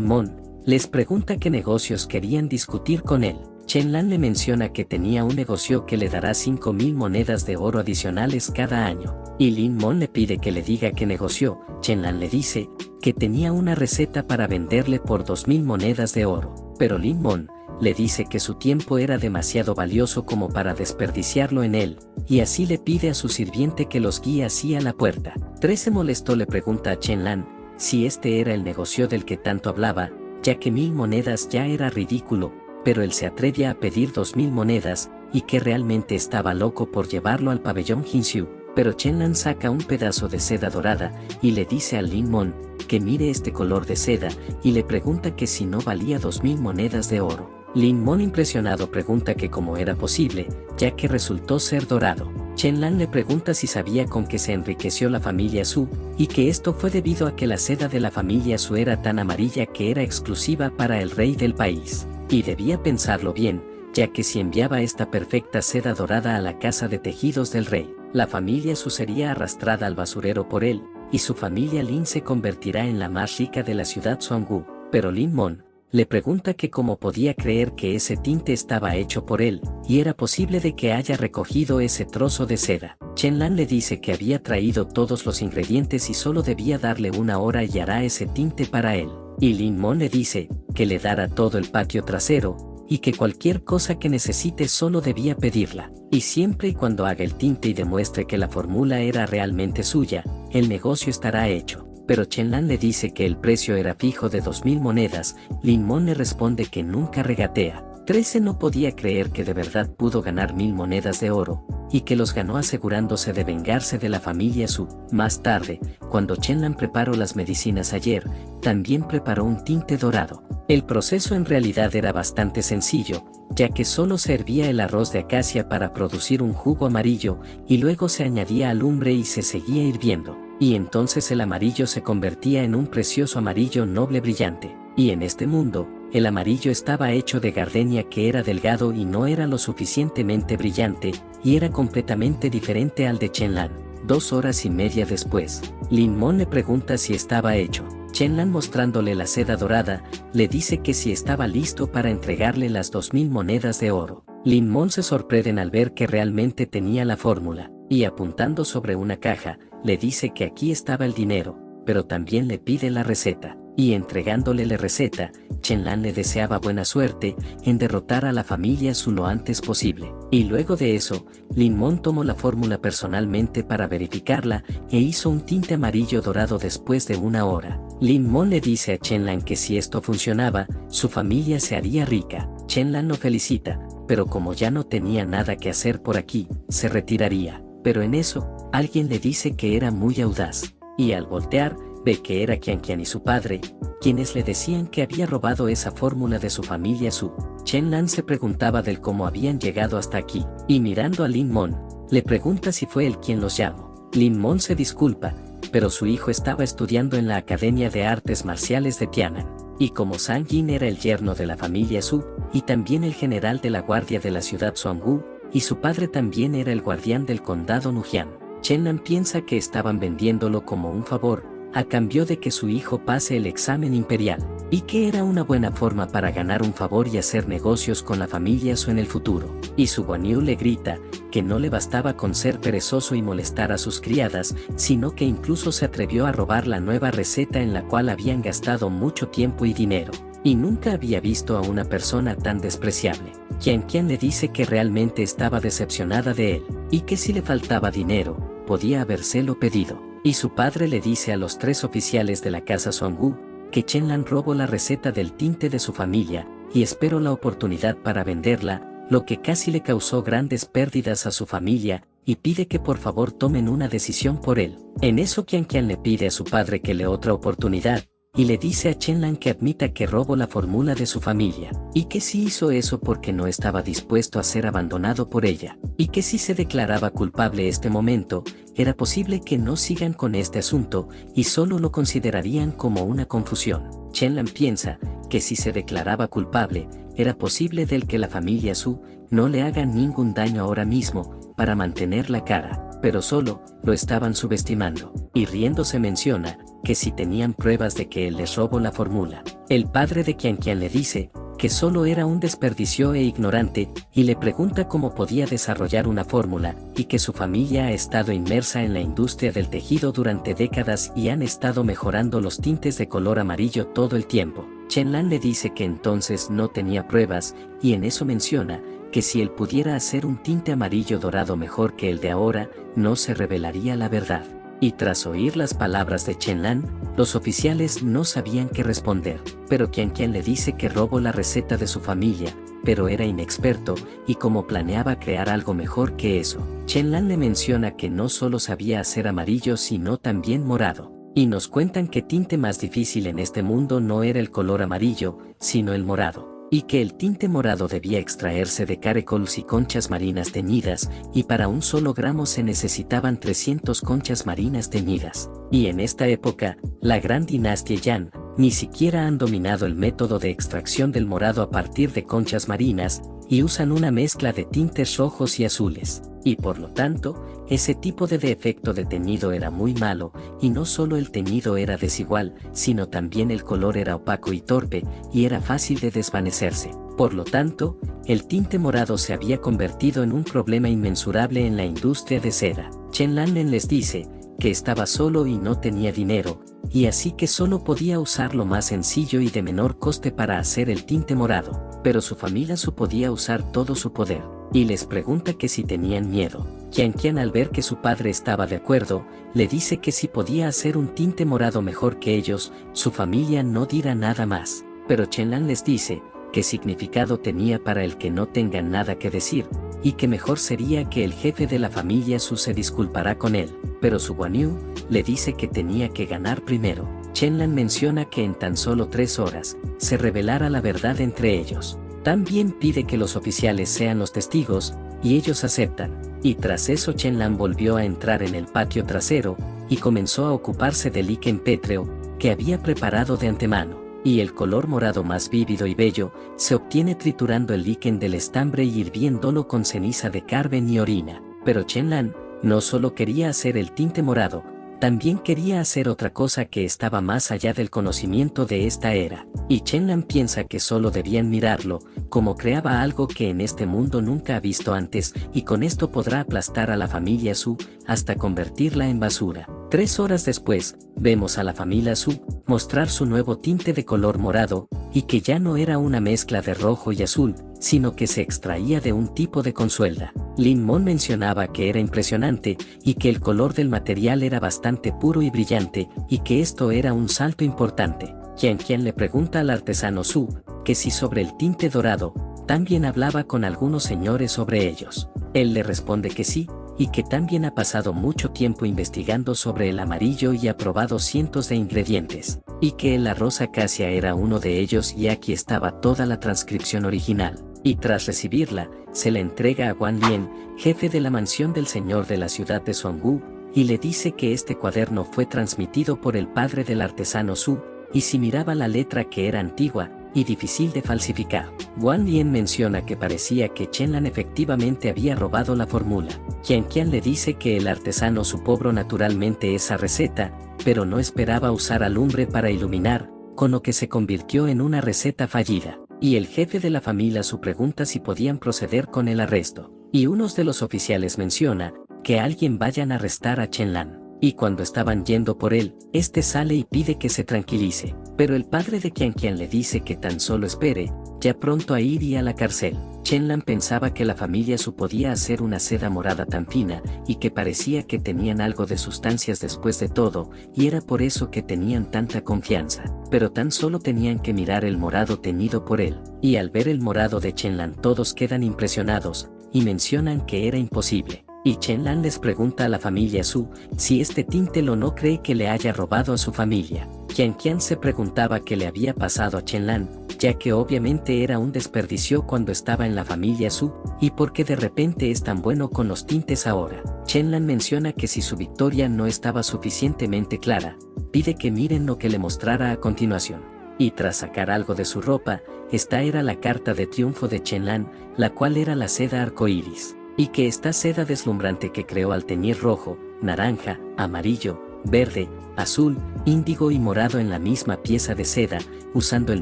Mon, les pregunta qué negocios querían discutir con él. Chen Lan le menciona que tenía un negocio que le dará 5.000 monedas de oro adicionales cada año, y Lin Mon le pide que le diga qué negoció. Chen Lan le dice que tenía una receta para venderle por 2.000 monedas de oro, pero Lin Mon le dice que su tiempo era demasiado valioso como para desperdiciarlo en él, y así le pide a su sirviente que los guíe hacia la puerta. 13 molesto le pregunta a Chen Lan si este era el negocio del que tanto hablaba, ya que 1.000 monedas ya era ridículo, pero él se atrevía a pedir 2.000 monedas, y que realmente estaba loco por llevarlo al pabellón Jinxiu. Pero Chen Lan saca un pedazo de seda dorada, y le dice a Lin Mon que mire este color de seda, y le pregunta que si no valía 2.000 monedas de oro. Lin Mon impresionado pregunta que cómo era posible, ya que resultó ser dorado. Chen Lan le pregunta si sabía con qué se enriqueció la familia Su, y que esto fue debido a que la seda de la familia Su era tan amarilla que era exclusiva para el rey del país. Y debía pensarlo bien, ya que si enviaba esta perfecta seda dorada a la casa de tejidos del rey, la familia Su sería arrastrada al basurero por él, y su familia Lin se convertirá en la más rica de la ciudad Suangu. Pero Lin Mon le pregunta que cómo podía creer que ese tinte estaba hecho por él, y era posible de que haya recogido ese trozo de seda. Chen Lan le dice que había traído todos los ingredientes y solo debía darle una hora y hará ese tinte para él. Y Lin Mon le dice que le dará todo el patio trasero, y que cualquier cosa que necesite solo debía pedirla, y siempre y cuando haga el tinte y demuestre que la fórmula era realmente suya, el negocio estará hecho. Pero Chen Lan le dice que el precio era fijo de 2.000 monedas, Lin Mon le responde que nunca regatea. 13 no podía creer que de verdad pudo ganar 1.000 monedas de oro, y que los ganó asegurándose de vengarse de la familia Su. Más tarde, cuando Chen Lan preparó las medicinas ayer, también preparó un tinte dorado. El proceso en realidad era bastante sencillo, ya que solo se hervía el arroz de acacia para producir un jugo amarillo, y luego se añadía alumbre y se seguía hirviendo, y entonces el amarillo se convertía en un precioso amarillo noble brillante. Y en este mundo, el amarillo estaba hecho de gardenia que era delgado y no era lo suficientemente brillante, y era completamente diferente al de Chen Lan. 2 horas y media después, Lin Mon le pregunta si estaba hecho. Chen Lan, mostrándole la seda dorada, le dice que si estaba listo para entregarle las 2.000 monedas de oro. Lin Mon se sorprenden al ver que realmente tenía la fórmula, y apuntando sobre una caja, le dice que aquí estaba el dinero, pero también le pide la receta. Y entregándole la receta, Chen Lan le deseaba buena suerte en derrotar a la familia Su lo antes posible. Y luego de eso, Lin Mon tomó la fórmula personalmente para verificarla e hizo un tinte amarillo dorado después de 1 hora. Lin Mon le dice a Chen Lan que si esto funcionaba, su familia se haría rica. Chen Lan lo felicita, pero como ya no tenía nada que hacer por aquí, se retiraría. Pero en eso, alguien le dice que era muy audaz, y al voltear, ve que era Qian Qian y su padre, quienes le decían que había robado esa fórmula de su familia Su. Chen Lan se preguntaba del cómo habían llegado hasta aquí, y mirando a Lin Mon, le pregunta si fue él quien los llamó. Lin Mon se disculpa, pero su hijo estaba estudiando en la Academia de Artes Marciales de Tianan, y como Zhang Yin era el yerno de la familia Su, y también el general de la guardia de la ciudad Suangu, y su padre también era el guardián del condado Nujian, Chen Lan piensa que estaban vendiéndolo como un favor, a cambio de que su hijo pase el examen imperial, y que era una buena forma para ganar un favor y hacer negocios con la familia Su en el futuro. Y su Guan Yu le grita que no le bastaba con ser perezoso y molestar a sus criadas, sino que incluso se atrevió a robar la nueva receta en la cual habían gastado mucho tiempo y dinero, y nunca había visto a una persona tan despreciable. Qian Qian le dice que realmente estaba decepcionada de él, y que si le faltaba dinero, podía habérselo pedido. Y su padre le dice a los 3 oficiales de la casa Suangu que Chen Lan robó la receta del tinte de su familia, y esperó la oportunidad para venderla, lo que casi le causó grandes pérdidas a su familia, y pide que por favor tomen una decisión por él. En eso Qian Qian le pide a su padre que le otra oportunidad, y le dice a Chen Lan que admita que robó la fórmula de su familia, y que sí hizo eso porque no estaba dispuesto a ser abandonado por ella, y que si se declaraba culpable este momento, era posible que no sigan con este asunto, y solo lo considerarían como una confusión. Chen Lan piensa que si se declaraba culpable, era posible del que la familia Su no le haga ningún daño ahora mismo, para mantener la cara, pero solo lo estaban subestimando. Y riéndose menciona que si tenían pruebas de que él les robó la fórmula. El padre de Qian Qian le dice que solo era un desperdicio e ignorante, y le pregunta cómo podía desarrollar una fórmula, y que su familia ha estado inmersa en la industria del tejido durante décadas y han estado mejorando los tintes de color amarillo todo el tiempo. Chen Lan le dice que entonces no tenía pruebas, y en eso menciona que si él pudiera hacer un tinte amarillo dorado mejor que el de ahora, no se revelaría la verdad. Y tras oír las palabras de Chen Lan, los oficiales no sabían qué responder, pero Qian Qian le dice que robó la receta de su familia, pero era inexperto, y como planeaba crear algo mejor que eso. Chen Lan le menciona que no solo sabía hacer amarillo sino también morado, y nos cuentan que tinte más difícil en este mundo no era el color amarillo, sino el morado, y que el tinte morado debía extraerse de caracoles y conchas marinas teñidas, y para un solo gramo se necesitaban 300 conchas marinas teñidas. Y en esta época, la gran dinastía Yan ni siquiera han dominado el método de extracción del morado a partir de conchas marinas, y usan una mezcla de tintes rojos y azules. Y por lo tanto, ese tipo de defecto de teñido era muy malo, y no solo el teñido era desigual, sino también el color era opaco y torpe, y era fácil de desvanecerse. Por lo tanto, el tinte morado se había convertido en un problema inmensurable en la industria de seda. Chen Lan les dice que estaba solo y no tenía dinero, y así que solo podía usar lo más sencillo y de menor coste para hacer el tinte morado, pero su familia podía usar todo su poder, y les pregunta que si tenían miedo. Qian Qian, al ver que su padre estaba de acuerdo, le dice que si podía hacer un tinte morado mejor que ellos, su familia no dirá nada más, pero Chen Lan les dice qué significado tenía para el que no tengan nada que decir, y que mejor sería que el jefe de la familia Su se disculpará con él, pero su Guan Yu le dice que tenía que ganar primero. Chen Lan menciona que en tan solo 3 horas se revelará la verdad entre ellos. También pide que los oficiales sean los testigos, y ellos aceptan, y tras eso Chen Lan volvió a entrar en el patio trasero, y comenzó a ocuparse del líquen pétreo, que había preparado de antemano. Y el color morado más vívido y bello se obtiene triturando el líquen del estambre y hirviéndolo con ceniza de carbón y orina. Pero Chen Lan no solo quería hacer el tinte morado, también quería hacer otra cosa que estaba más allá del conocimiento de esta era. Y Chen Lan piensa que solo debían mirarlo, como creaba algo que en este mundo nunca ha visto antes, y con esto podrá aplastar a la familia Su hasta convertirla en basura. 3 horas después, vemos a la familia Su mostrar su nuevo tinte de color morado, y que ya no era una mezcla de rojo y azul, sino que se extraía de un tipo de consuelda. Lin Mon mencionaba que era impresionante, y que el color del material era bastante puro y brillante, y que esto era un salto importante. Qian Qian le pregunta al artesano Su que si sobre el tinte dorado, también hablaba con algunos señores sobre ellos. Él le responde que sí, y que también ha pasado mucho tiempo investigando sobre el amarillo y ha probado cientos de ingredientes, y que el arroz acacia era uno de ellos, y aquí estaba toda la transcripción original. Y tras recibirla, se la entrega a Guan Lien, jefe de la mansión del señor de la ciudad de Songwu, y le dice que este cuaderno fue transmitido por el padre del artesano Su, y si miraba la letra que era antigua y difícil de falsificar. Guan Lien menciona que parecía que Chen Lan efectivamente había robado la fórmula. Qian Qian le dice que el artesano Su cobró naturalmente esa receta, pero no esperaba usar alumbre para iluminar, con lo que se convirtió en una receta fallida. Y el jefe de la familia Su pregunta si podían proceder con el arresto, y unos de los oficiales menciona que alguien vayan a arrestar a Chen Lan. Y cuando estaban yendo por él, este sale y pide que se tranquilice, pero el padre de Qian Qian le dice que tan solo espere, ya pronto a ir y a la cárcel. Chen Lan pensaba que la familia Su podía hacer una seda morada tan fina, y que parecía que tenían algo de sustancias después de todo, y era por eso que tenían tanta confianza, pero tan solo tenían que mirar el morado teñido por él, y al ver el morado de Chen Lan todos quedan impresionados, y mencionan que era imposible. Y Chen Lan les pregunta a la familia Su si este tinte lo no cree que le haya robado a su familia. Qian Qian se preguntaba qué le había pasado a Chen Lan, ya que obviamente era un desperdicio cuando estaba en la familia Su, y porque de repente es tan bueno con los tintes ahora. Chen Lan menciona que si su victoria no estaba suficientemente clara, pide que miren lo que le mostrara a continuación. y tras sacar algo de su ropa, esta era la carta de triunfo de Chen-Lan, la cual era la seda arcoíris, y que esta seda deslumbrante que creó al teñir rojo, naranja, amarillo, verde, azul, índigo y morado en la misma pieza de seda, usando el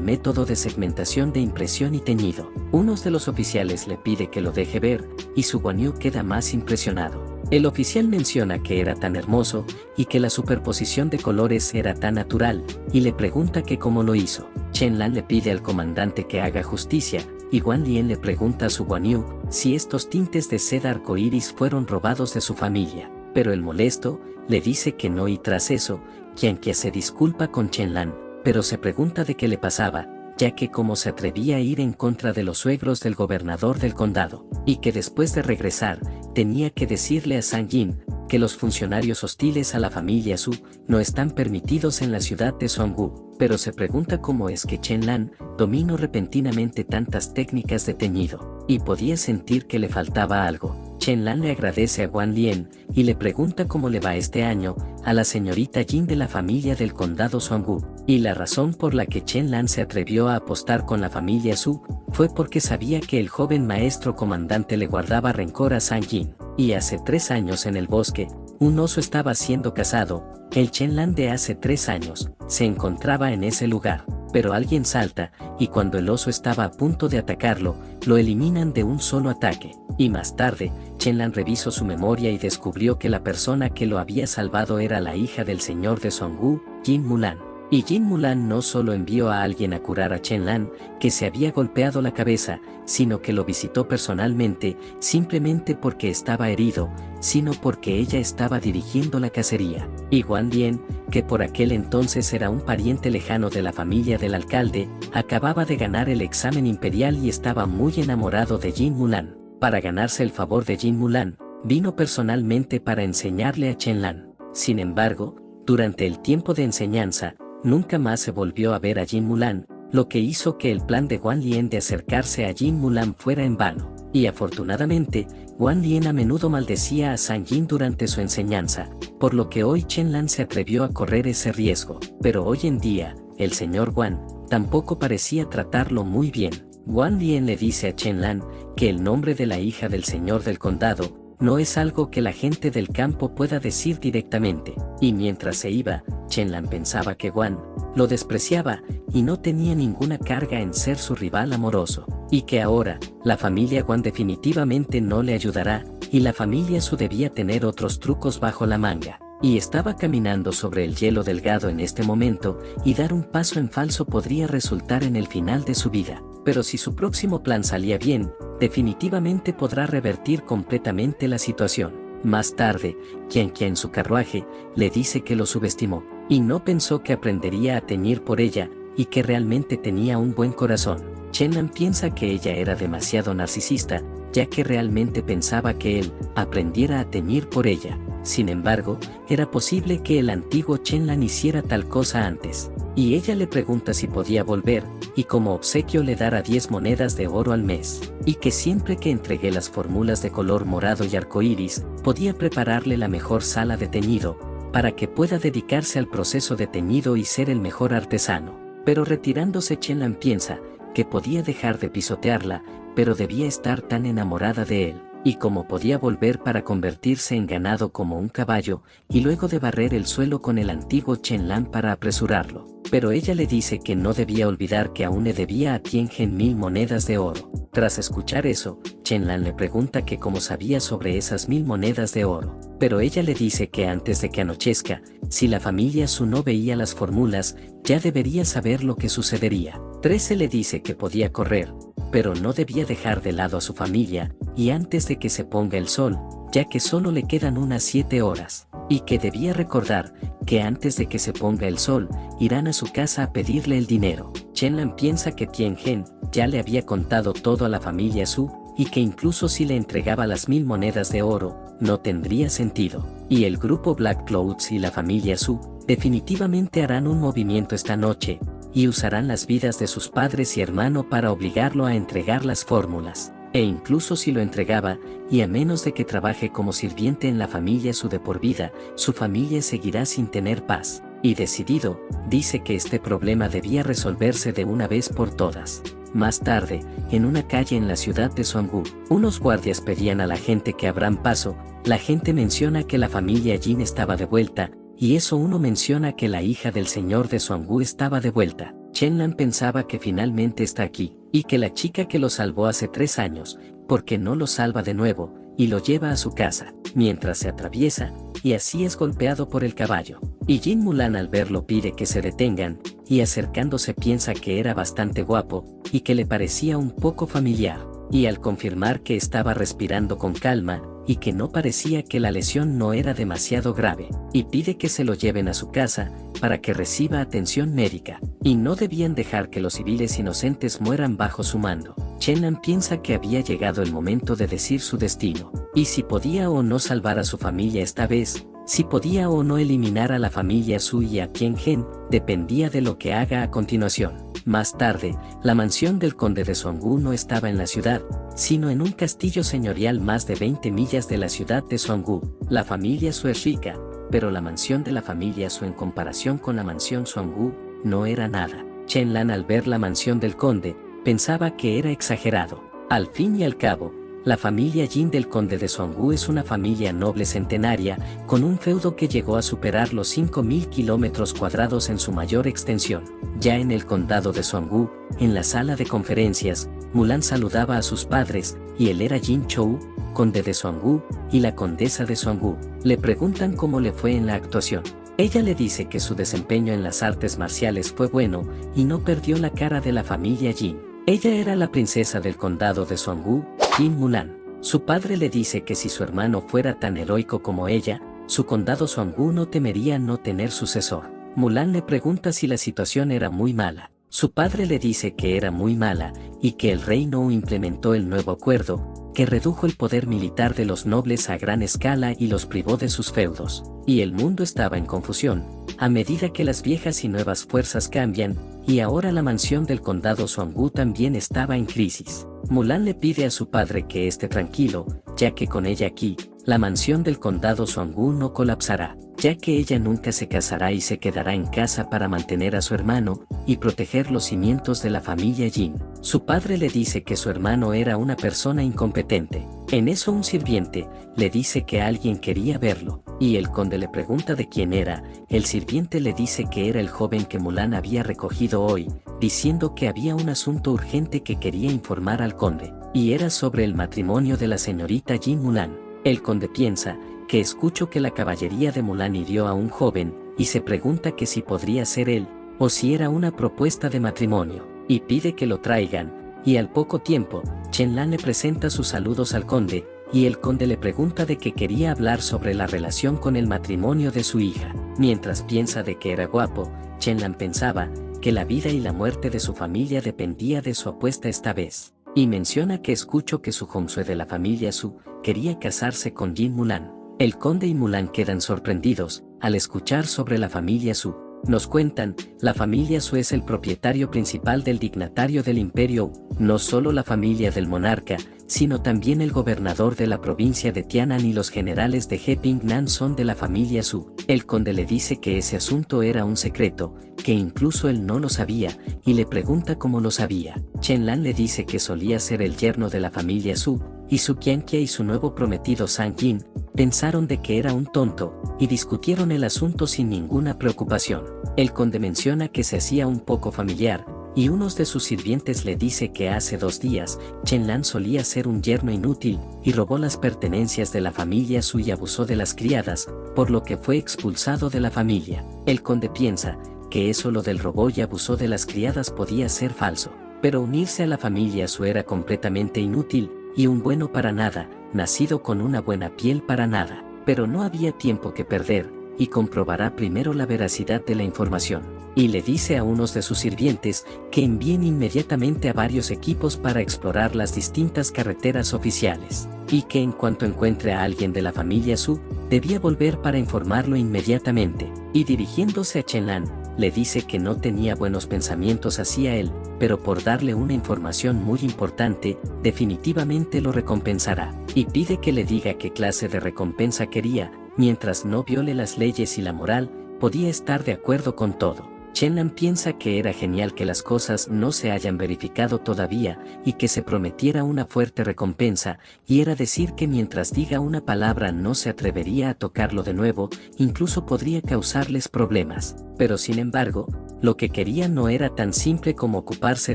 método de segmentación de impresión y teñido. Uno de los oficiales le pide que lo deje ver, y su Guan Yu queda más impresionado. El oficial menciona que era tan hermoso, y que la superposición de colores era tan natural, y le pregunta que cómo lo hizo. Chen-Lan le pide al comandante que haga justicia, y Guan Lien le pregunta a su Guan Yu si estos tintes de seda arcoíris fueron robados de su familia, pero el molesto le dice que no y tras eso, Qianqi se disculpa con Chen-Lan, pero se pregunta de qué le pasaba, ya que cómo se atrevía a ir en contra de los suegros del gobernador del condado, y que después de regresar, tenía que decirle a Zhang Yin que los funcionarios hostiles a la familia Su no están permitidos en la ciudad de Songwu, pero se pregunta cómo es que Chen-Lan dominó repentinamente tantas técnicas de teñido, y podía sentir que le faltaba algo. Chen-Lan le agradece a Guan Lien y le pregunta cómo le va este año a la señorita Jin de la familia del condado Songwu, y la razón por la que Chen-Lan se atrevió a apostar con la familia Su fue porque sabía que el joven maestro comandante le guardaba rencor a Zhang Yin, y hace 3 años en el bosque, un oso estaba siendo cazado. El Chen-Lan de hace 3 años se encontraba en ese lugar, pero alguien salta, y cuando el oso estaba a punto de atacarlo, lo eliminan de un solo ataque, y más tarde, Chen-Lan revisó su memoria y descubrió que la persona que lo había salvado era la hija del señor de Songwu, Jin Mulan. Y Jin Mulan no solo envió a alguien a curar a Chen-Lan, que se había golpeado la cabeza, sino que lo visitó personalmente, simplemente porque estaba herido, sino porque ella estaba dirigiendo la cacería. Y Guan Lien, que por aquel entonces era un pariente lejano de la familia del alcalde, acababa de ganar el examen imperial y estaba muy enamorado de Jin Mulan. Para ganarse el favor de Jin Mulan, vino personalmente para enseñarle a Chen-Lan. Sin embargo, durante el tiempo de enseñanza, nunca más se volvió a ver a Jin Mulan, lo que hizo que el plan de Guan Lien de acercarse a Jin Mulan fuera en vano. Y afortunadamente, Guan Lien a menudo maldecía a Zhang Yin durante su enseñanza, por lo que hoy Chen-Lan se atrevió a correr ese riesgo. Pero hoy en día, el señor Guan tampoco parecía tratarlo muy bien. Guan Lien le dice a Chen-Lan que el nombre de la hija del señor del condado no es algo que la gente del campo pueda decir directamente, y mientras se iba, Chen-Lan pensaba que Guan lo despreciaba y no tenía ninguna carga en ser su rival amoroso, y que ahora, la familia Guan definitivamente no le ayudará, y la familia Su debía tener otros trucos bajo la manga. Y estaba caminando sobre el hielo delgado en este momento, y dar un paso en falso podría resultar en el final de su vida. Pero si su próximo plan salía bien, definitivamente podrá revertir completamente la situación. Más tarde, Qianqi en su carruaje, le dice que lo subestimó, y no pensó que aprendería a teñir por ella, y que realmente tenía un buen corazón. Chen-Lan piensa que ella era demasiado narcisista, ya que realmente pensaba que él aprendiera a teñir por ella. Sin embargo, era posible que el antiguo Chen-Lan hiciera tal cosa antes, y ella le pregunta si podía volver, y como obsequio le dará 10 monedas de oro al mes, y que siempre que entregue las fórmulas de color morado y arcoíris, podía prepararle la mejor sala de teñido, para que pueda dedicarse al proceso de teñido y ser el mejor artesano. Pero retirándose Chen-Lan piensa que podía dejar de pisotearla, pero debía estar tan enamorada de él, y como podía volver para convertirse en ganado como un caballo, y luego de barrer el suelo con el antiguo Chen-Lan para apresurarlo. Pero ella le dice que no debía olvidar que aún le debía a Tiangen 1000 monedas de oro. Tras escuchar eso, Chen-Lan le pregunta que cómo sabía sobre esas 1000 monedas de oro, pero ella le dice que antes de que anochezca, si la familia Su no veía las fórmulas, ya debería saber lo que sucedería. 13 le dice que podía correr, pero no debía dejar de lado a su familia, y antes de que se ponga el sol, ya que solo le quedan unas 7 horas, y que debía recordar que antes de que se ponga el sol, irán a su casa a pedirle el dinero. Chen-Lan piensa que Tiangen ya le había contado todo a la familia Su, y que incluso si le entregaba las 1000 monedas de oro, no tendría sentido. Y el grupo Black Clouds y la familia Su definitivamente harán un movimiento esta noche, y usarán las vidas de sus padres y hermano para obligarlo a entregar las fórmulas. E incluso si lo entregaba, y a menos de que trabaje como sirviente en la familia Su de por vida, su familia seguirá sin tener paz. y decidido, dice que este problema debía resolverse de una vez por todas. Más tarde, en una calle en la ciudad de Suanggu, unos guardias pedían a la gente que abran paso. La gente menciona que la familia Jin estaba de vuelta, y eso uno menciona que la hija del señor de Suanggu estaba de vuelta. Chenlan pensaba que finalmente está aquí, y que la chica que lo salvó hace 3 años, porque no lo salva de nuevo, y lo lleva a su casa, mientras se atraviesa, y así es golpeado por el caballo. Y Jin Mulan al verlo pide que se detengan, y acercándose piensa que era bastante guapo, y que le parecía un poco familiar, y al confirmar que estaba respirando con calma, y que no parecía que la lesión no era demasiado grave, y pide que se lo lleven a su casa, para que reciba atención médica, y no debían dejar que los civiles inocentes mueran bajo su mando. Chenlan piensa que había llegado el momento de decir su destino, y si podía o no salvar a su familia esta vez, si podía o no eliminar a la familia Su y a Qian Gen, dependía de lo que haga a continuación. Más tarde, la mansión del conde de Suanggu no estaba en la ciudad, sino en un castillo señorial más de 20 millas de la ciudad de Suanggu. La familia Su es rica, pero la mansión de la familia Su en comparación con la mansión Suanggu, no era nada. Chenlan al ver la mansión del conde, pensaba que era exagerado. Al fin y al cabo, la familia Jin del conde de Suanggu es una familia noble centenaria, con un feudo que llegó a superar los 5.000 kilómetros cuadrados en su mayor extensión. Ya en el condado de Suanggu, en la sala de conferencias, Mulan saludaba a sus padres, y él era Jin Chou, conde de Suanggu, y la condesa de Suanggu. Le preguntan cómo le fue en la actuación. Ella le dice que su desempeño en las artes marciales fue bueno, y no perdió la cara de la familia Jin. Ella era la princesa del condado de Suanggu, Jin Mulan. Su padre le dice que si su hermano fuera tan heroico como ella, su condado Suanggu no temería no tener sucesor. Mulan le pregunta si la situación era muy mala. Su padre le dice que era muy mala, y que el rey no implementó el nuevo acuerdo, que redujo el poder militar de los nobles a gran escala y los privó de sus feudos. Y el mundo estaba en confusión, a medida que las viejas y nuevas fuerzas cambian, y ahora la mansión del condado Suanggu también estaba en crisis. Mulan le pide a su padre que esté tranquilo, ya que con ella aquí, la mansión del condado Suanggu no colapsará, ya que ella nunca se casará y se quedará en casa para mantener a su hermano y proteger los cimientos de la familia Jin. Su padre le dice que su hermano era una persona incompetente. En eso un sirviente le dice que alguien quería verlo, y el conde le pregunta de quién era. El sirviente le dice que era el joven que Mulan había recogido hoy, diciendo que había un asunto urgente que quería informar al conde, y era sobre el matrimonio de la señorita Jin Mulan. El conde piensa que escuchó que la caballería de Mulan hirió a un joven, y se pregunta que si podría ser él, o si era una propuesta de matrimonio, y pide que lo traigan, y al poco tiempo, Chenlan le presenta sus saludos al conde, y el conde le pregunta de que quería hablar sobre la relación con el matrimonio de su hija. Mientras piensa de que era guapo, Chenlan pensaba que la vida y la muerte de su familia dependía de su apuesta esta vez, y menciona que escuchó que su Hongsue de la familia Su quería casarse con Jin Mulan. El conde y Mulan quedan sorprendidos al escuchar sobre la familia Su. Nos cuentan, la familia Su es el propietario principal del dignatario del imperio, no solo la familia del monarca, sino también el gobernador de la provincia de Tianan y los generales de Hepingnan son de la familia Su. El conde le dice que ese asunto era un secreto, que incluso él no lo sabía, y le pregunta cómo lo sabía. Chenlan le dice que solía ser el yerno de la familia Su, y Su Qianqie y su nuevo prometido Sang Jin pensaron de que era un tonto, y discutieron el asunto sin ninguna preocupación. El conde menciona que se hacía un poco familiar, y uno de sus sirvientes le dice que hace 2 días, Chenlan solía ser un yerno inútil, y robó las pertenencias de la familia Su y abusó de las criadas, por lo que fue expulsado de la familia. El conde piensa que eso lo del robó y abusó de las criadas podía ser falso, pero unirse a la familia Su era completamente inútil, y un bueno para nada, nacido con una buena piel para nada. Pero no había tiempo que perder, y comprobará primero la veracidad de la información, y le dice a unos de sus sirvientes que envíen inmediatamente a varios equipos para explorar las distintas carreteras oficiales, y que en cuanto encuentre a alguien de la familia Su, debía volver para informarlo inmediatamente. Y dirigiéndose a Chenlan, le dice que no tenía buenos pensamientos hacia él, pero por darle una información muy importante, definitivamente lo recompensará, y pide que le diga qué clase de recompensa quería, mientras no viole las leyes y la moral, podía estar de acuerdo con todo. Chenlan piensa que era genial que las cosas no se hayan verificado todavía y que se prometiera una fuerte recompensa, y era decir que mientras diga una palabra no se atrevería a tocarlo de nuevo, incluso podría causarles problemas. Pero sin embargo, lo que quería no era tan simple como ocuparse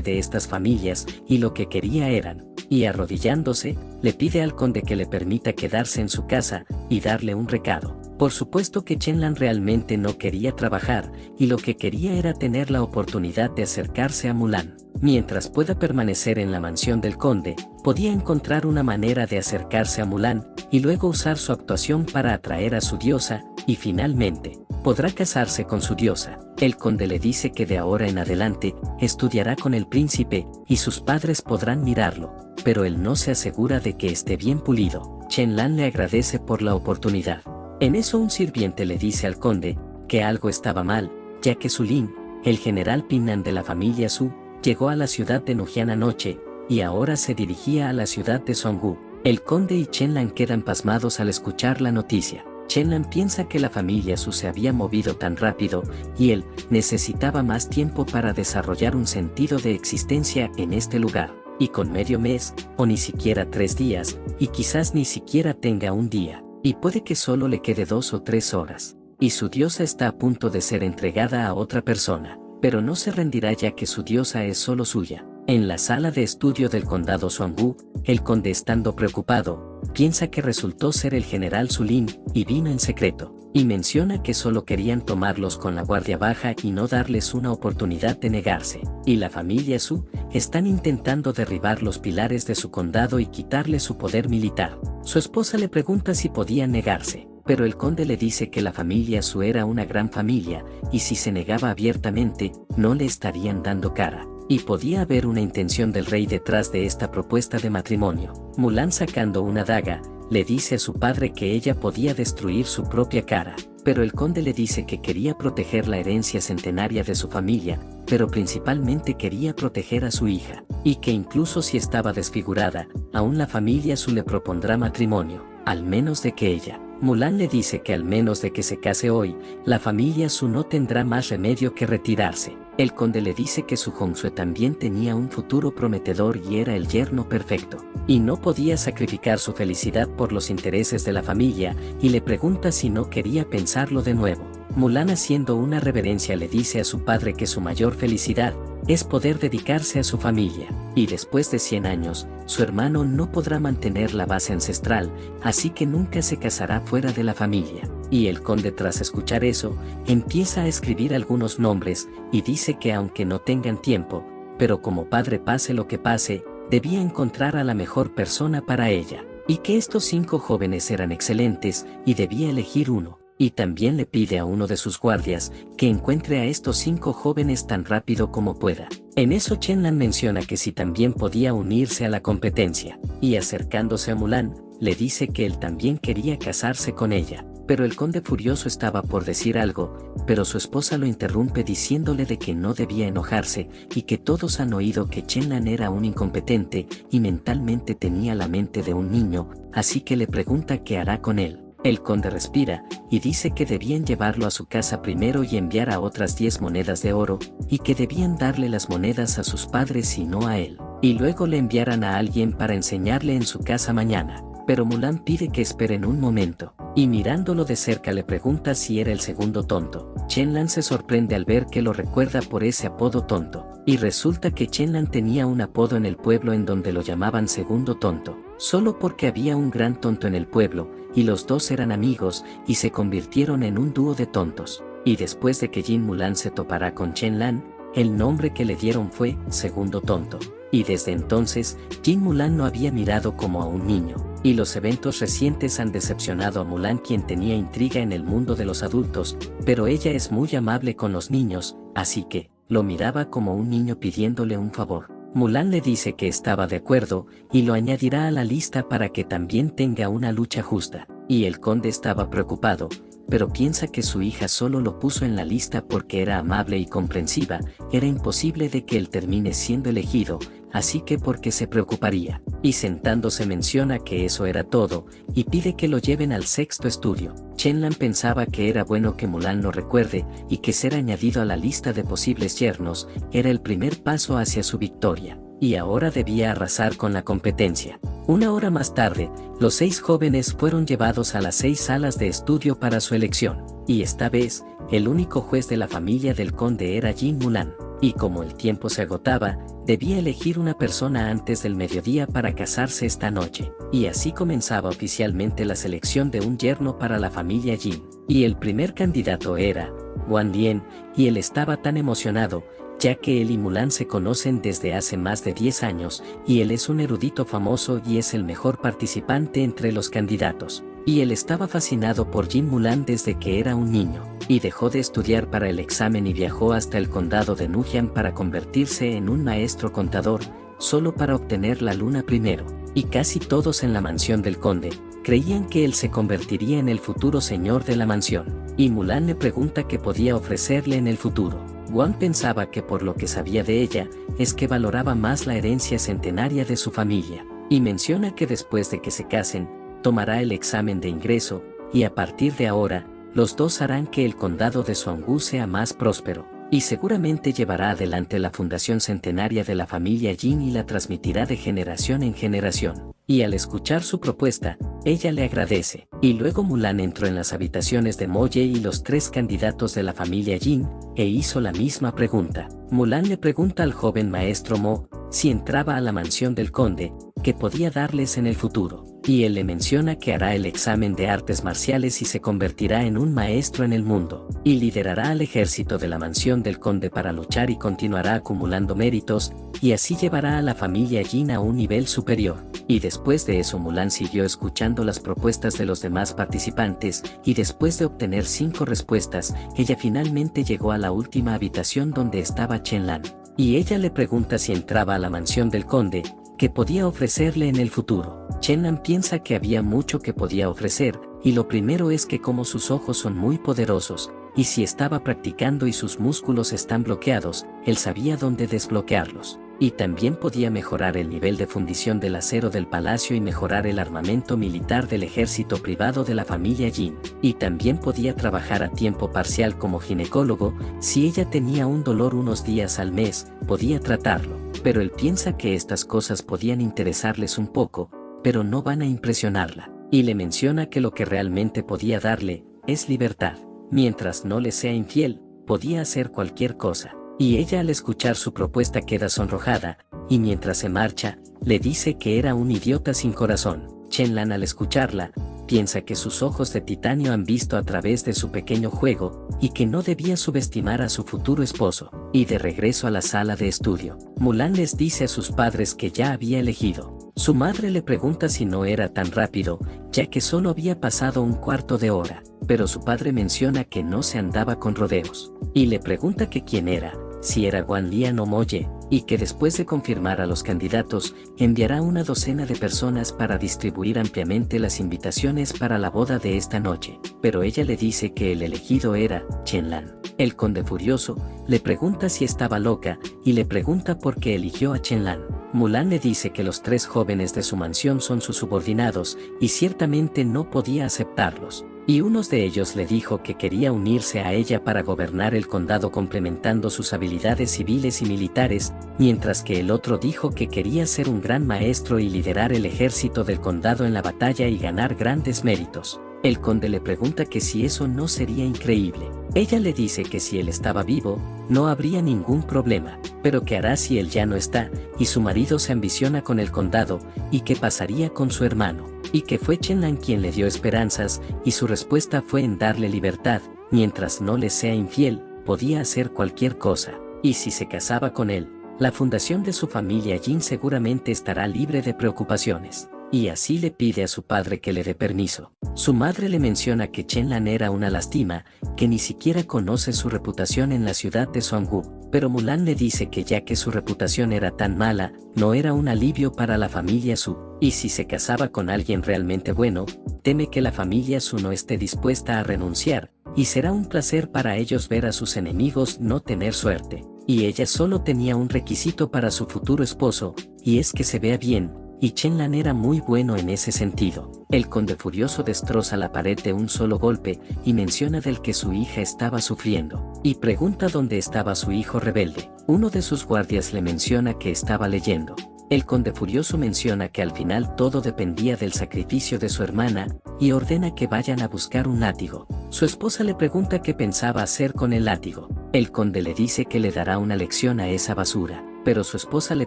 de estas familias, y lo que quería eran, y arrodillándose, le pide al conde que le permita quedarse en su casa y darle un recado. Por supuesto que Chenlan realmente no quería trabajar, y lo que quería era tener la oportunidad de acercarse a Mulan. Mientras pueda permanecer en la mansión del conde, podía encontrar una manera de acercarse a Mulan, y luego usar su actuación para atraer a su diosa, y finalmente, podrá casarse con su diosa. El conde le dice que de ahora en adelante, estudiará con el príncipe, y sus padres podrán mirarlo, pero él no se asegura de que esté bien pulido. Chenlan le agradece por la oportunidad. En eso un sirviente le dice al conde que algo estaba mal, ya que Su Lin, el general Pinnan de la familia Su, llegó a la ciudad de Nujian anoche, y ahora se dirigía a la ciudad de Songwu. El conde y Chenlan quedan pasmados al escuchar la noticia. Chenlan piensa que la familia Su se había movido tan rápido, y él necesitaba más tiempo para desarrollar un sentido de existencia en este lugar. Y con medio mes, o ni siquiera 3 días, y quizás ni siquiera tenga un día. Y puede que solo le quede 2 o 3 horas. Y su diosa está a punto de ser entregada a otra persona. Pero no se rendirá ya que su diosa es solo suya. En la sala de estudio del condado Xuanwu, el conde, estando preocupado, piensa que resultó ser el general Su Lin, y vino en secreto. Y menciona que solo querían tomarlos con la guardia baja y no darles una oportunidad de negarse. Y la familia Su están intentando derribar los pilares de su condado y quitarle su poder militar. Su esposa le pregunta si podía negarse, pero el conde le dice que la familia Su era una gran familia, y si se negaba abiertamente, no le estarían dando cara. Y podía haber una intención del rey detrás de esta propuesta de matrimonio. Mulan, sacando una daga, le dice a su padre que ella podía destruir su propia cara, pero el conde le dice que quería proteger la herencia centenaria de su familia, pero principalmente quería proteger a su hija, y que incluso si estaba desfigurada, aún la familia Su le propondrá matrimonio, al menos de que ella. Mulan le dice que al menos de que se case hoy, la familia Su no tendrá más remedio que retirarse. El conde le dice que su Hongsue también tenía un futuro prometedor y era el yerno perfecto, y no podía sacrificar su felicidad por los intereses de la familia, y le pregunta si no quería pensarlo de nuevo. Mulan, haciendo una reverencia, le dice a su padre que su mayor felicidad es poder dedicarse a su familia, y después de 100 años, su hermano no podrá mantener la base ancestral, así que nunca se casará fuera de la familia. Y el conde, tras escuchar eso, empieza a escribir algunos nombres, y dice que aunque no tengan tiempo, pero como padre, pase lo que pase, debía encontrar a la mejor persona para ella, y que estos 5 jóvenes eran excelentes, y debía elegir uno. Y también le pide a uno de sus guardias que encuentre a estos 5 jóvenes tan rápido como pueda. En eso Chenlan menciona que si también podía unirse a la competencia, y acercándose a Mulan, le dice que él también quería casarse con ella. Pero el conde, furioso, estaba por decir algo, pero su esposa lo interrumpe diciéndole de que no debía enojarse, y que todos han oído que Chenlan era un incompetente, y mentalmente tenía la mente de un niño, así que le pregunta qué hará con él. El conde respira, y dice que debían llevarlo a su casa primero y enviar a otras 10 monedas de oro, y que debían darle las monedas a sus padres y no a él, y luego le enviaran a alguien para enseñarle en su casa mañana. Pero Mulan pide que esperen un momento, y mirándolo de cerca le pregunta si era el segundo tonto. Chenlan se sorprende al ver que lo recuerda por ese apodo tonto, y resulta que Chenlan tenía un apodo en el pueblo en donde lo llamaban segundo tonto, solo porque había un gran tonto en el pueblo, y los dos eran amigos, y se convirtieron en un dúo de tontos. Y después de que Jin Mulan se topará con Chenlan, el nombre que le dieron fue segundo tonto. Y desde entonces, Jin Mulan no había mirado como a un niño, y los eventos recientes han decepcionado a Mulan, quien tenía intriga en el mundo de los adultos, pero ella es muy amable con los niños, así que lo miraba como un niño pidiéndole un favor. Mulan le dice que estaba de acuerdo, y lo añadirá a la lista para que también tenga una lucha justa, y el conde estaba preocupado, pero piensa que su hija solo lo puso en la lista porque era amable y comprensiva, era imposible de que él termine siendo elegido, así que ¿por qué se preocuparía? Y sentándose menciona que eso era todo, y pide que lo lleven al sexto estudio. Chenlan pensaba que era bueno que Mulan lo recuerde, y que ser añadido a la lista de posibles yernos era el primer paso hacia su victoria, y ahora debía arrasar con la competencia. Una hora más tarde, los 6 jóvenes fueron llevados a las 6 salas de estudio para su elección, y esta vez, el único juez de la familia del conde era Jin Mulan, y como el tiempo se agotaba, debía elegir una persona antes del mediodía para casarse esta noche, y así comenzaba oficialmente la selección de un yerno para la familia Jin, y el primer candidato era Wang Lien, y él estaba tan emocionado, ya que él y Mulan se conocen desde hace más de 10 años, y él es un erudito famoso y es el mejor participante entre los candidatos. Y él estaba fascinado por Jin Mulan desde que era un niño, y dejó de estudiar para el examen y viajó hasta el condado de Nujian para convertirse en un maestro contador, solo para obtener la luna primero. Y casi todos en la mansión del conde creían que él se convertiría en el futuro señor de la mansión, y Mulan le pregunta qué podía ofrecerle en el futuro. Wang pensaba que por lo que sabía de ella, es que valoraba más la herencia centenaria de su familia, y menciona que después de que se casen, tomará el examen de ingreso, y a partir de ahora, los dos harán que el condado de Suangú sea más próspero, y seguramente llevará adelante la fundación centenaria de la familia Jin y la transmitirá de generación en generación. Y al escuchar su propuesta, ella le agradece, y luego Mulan entró en las habitaciones de Mo Ye y los 3 candidatos de la familia Jin, e hizo la misma pregunta. Mulan le pregunta al joven maestro Mo, si entraba a la mansión del conde, qué podía darles en el futuro, y él le menciona que hará el examen de artes marciales y se convertirá en un maestro en el mundo, y liderará al ejército de la mansión del conde para luchar y continuará acumulando méritos, y así llevará a la familia Jin a un nivel superior. Y después de eso Mulan siguió escuchando las propuestas de los demás participantes, y después de obtener 5 respuestas, ella finalmente llegó a la última habitación donde estaba Chenlan, y ella le pregunta si entraba a la mansión del conde, qué podía ofrecerle en el futuro. Chenlan piensa que había mucho que podía ofrecer, y lo primero es que como sus ojos son muy poderosos, y si estaba practicando y sus músculos están bloqueados, él sabía dónde desbloquearlos. Y también podía mejorar el nivel de fundición del acero del palacio y mejorar el armamento militar del ejército privado de la familia Jin. Y también podía trabajar a tiempo parcial como ginecólogo, si ella tenía un dolor unos días al mes, podía tratarlo. Pero él piensa que estas cosas podían interesarles un poco, pero no van a impresionarla. Y le menciona que lo que realmente podía darle, es libertad. Mientras no le sea infiel, podía hacer cualquier cosa. Y ella al escuchar su propuesta queda sonrojada, y mientras se marcha, le dice que era un idiota sin corazón. Chenlan al escucharla, piensa que sus ojos de titanio han visto a través de su pequeño juego, y que no debía subestimar a su futuro esposo. Y de regreso a la sala de estudio, Mulan les dice a sus padres que ya había elegido. Su madre le pregunta si no era tan rápido, ya que solo había pasado un cuarto de hora, pero su padre menciona que no se andaba con rodeos, y le pregunta que quién era, si era Wang Lien o Mo Ye, y que después de confirmar a los candidatos, enviará una docena de personas para distribuir ampliamente las invitaciones para la boda de esta noche, pero ella le dice que el elegido era Chenlan. El conde furioso le pregunta si estaba loca, y le pregunta por qué eligió a Chenlan. Mulan le dice que los 3 jóvenes de su mansión son sus subordinados, y ciertamente no podía aceptarlos. Y uno de ellos le dijo que quería unirse a ella para gobernar el condado complementando sus habilidades civiles y militares, mientras que el otro dijo que quería ser un gran maestro y liderar el ejército del condado en la batalla y ganar grandes méritos. El conde le pregunta que si eso no sería increíble. Ella le dice que si él estaba vivo, no habría ningún problema, pero que hará si él ya no está, y su marido se ambiciona con el condado, y qué pasaría con su hermano, y que fue Chenlan quien le dio esperanzas, y su respuesta fue en darle libertad, mientras no le sea infiel, podía hacer cualquier cosa, y si se casaba con él, la fundación de su familia Jin seguramente estará libre de preocupaciones. Y así le pide a su padre que le dé permiso. Su madre le menciona que Chenlan era una lástima, que ni siquiera conoce su reputación en la ciudad de Suangú, pero Mulan le dice que ya que su reputación era tan mala, no era un alivio para la familia Su, y si se casaba con alguien realmente bueno, teme que la familia Su no esté dispuesta a renunciar, y será un placer para ellos ver a sus enemigos no tener suerte. y ella solo tenía un requisito para su futuro esposo, y es que se vea bien, y Chen-lan era muy bueno en ese sentido. El conde furioso destroza la pared de un solo golpe y menciona del que su hija estaba sufriendo, y pregunta dónde estaba su hijo rebelde. Uno de sus guardias le menciona que estaba leyendo. El conde furioso menciona que al final todo dependía del sacrificio de su hermana, y ordena que vayan a buscar un látigo. Su esposa le pregunta qué pensaba hacer con el látigo. El conde le dice que le dará una lección a esa basura, pero su esposa le